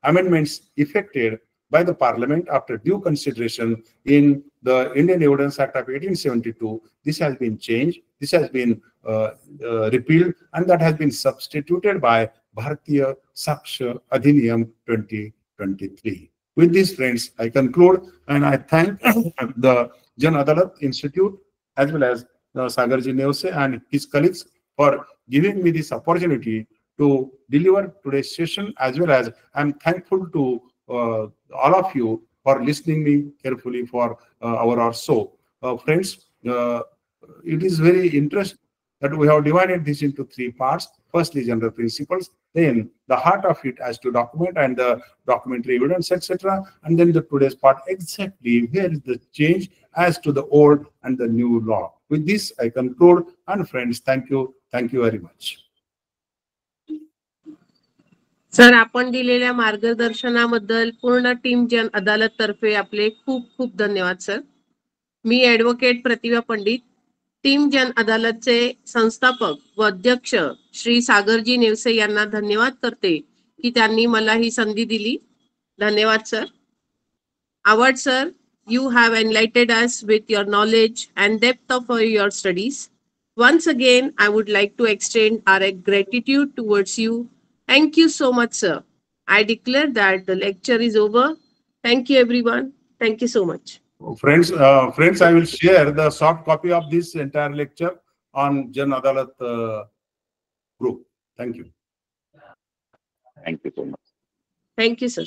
amendments effected by the Parliament after due consideration in the Indian Evidence Act of 1872. This has been changed, this has been repealed, and that has been substituted by Bharatiya Sakshya Adhiniyam 2023. With this, friends, I conclude and I thank the Jan Adalat Institute as well as Sagarji Nevse and his colleagues for giving me this opportunity to deliver today's session, as well as I'm thankful to all of you for listening me carefully for hour or so. Friends, it is very interesting that we have divided this into 3 parts. Firstly, general principles, then the heart of it as to document and the documentary evidence, etc. And then the today's part, exactly where is the change as to the old and the new law. With this, I conclude. And friends, thank you very much. Sir, आपण दिलेल्या मार्गदर्शनाबद्दल पूर्ण टीम जन अदालत तर्फे आपले खूप खूप धन्यवाद सर. मी ॲडव्होकेट प्रतिभा पंडित, टीम जन अदालतचे संस्थापक व अध्यक्ष श्री सागरजी नेवसे यांना धन्यवाद करते की त्यांनी मला ही संधी दिली. धन्यवाद sir. Award sir, you have enlightened us with your knowledge and depth of your studies. Once again, I would like to extend our gratitude towards you. Thank you so much, sir. I declare that the lecture is over. Thank you, everyone. Thank you so much. Friends, I will share the soft copy of this entire lecture on Jan Adalat group. Thank you. Thank you so much. Thank you, sir.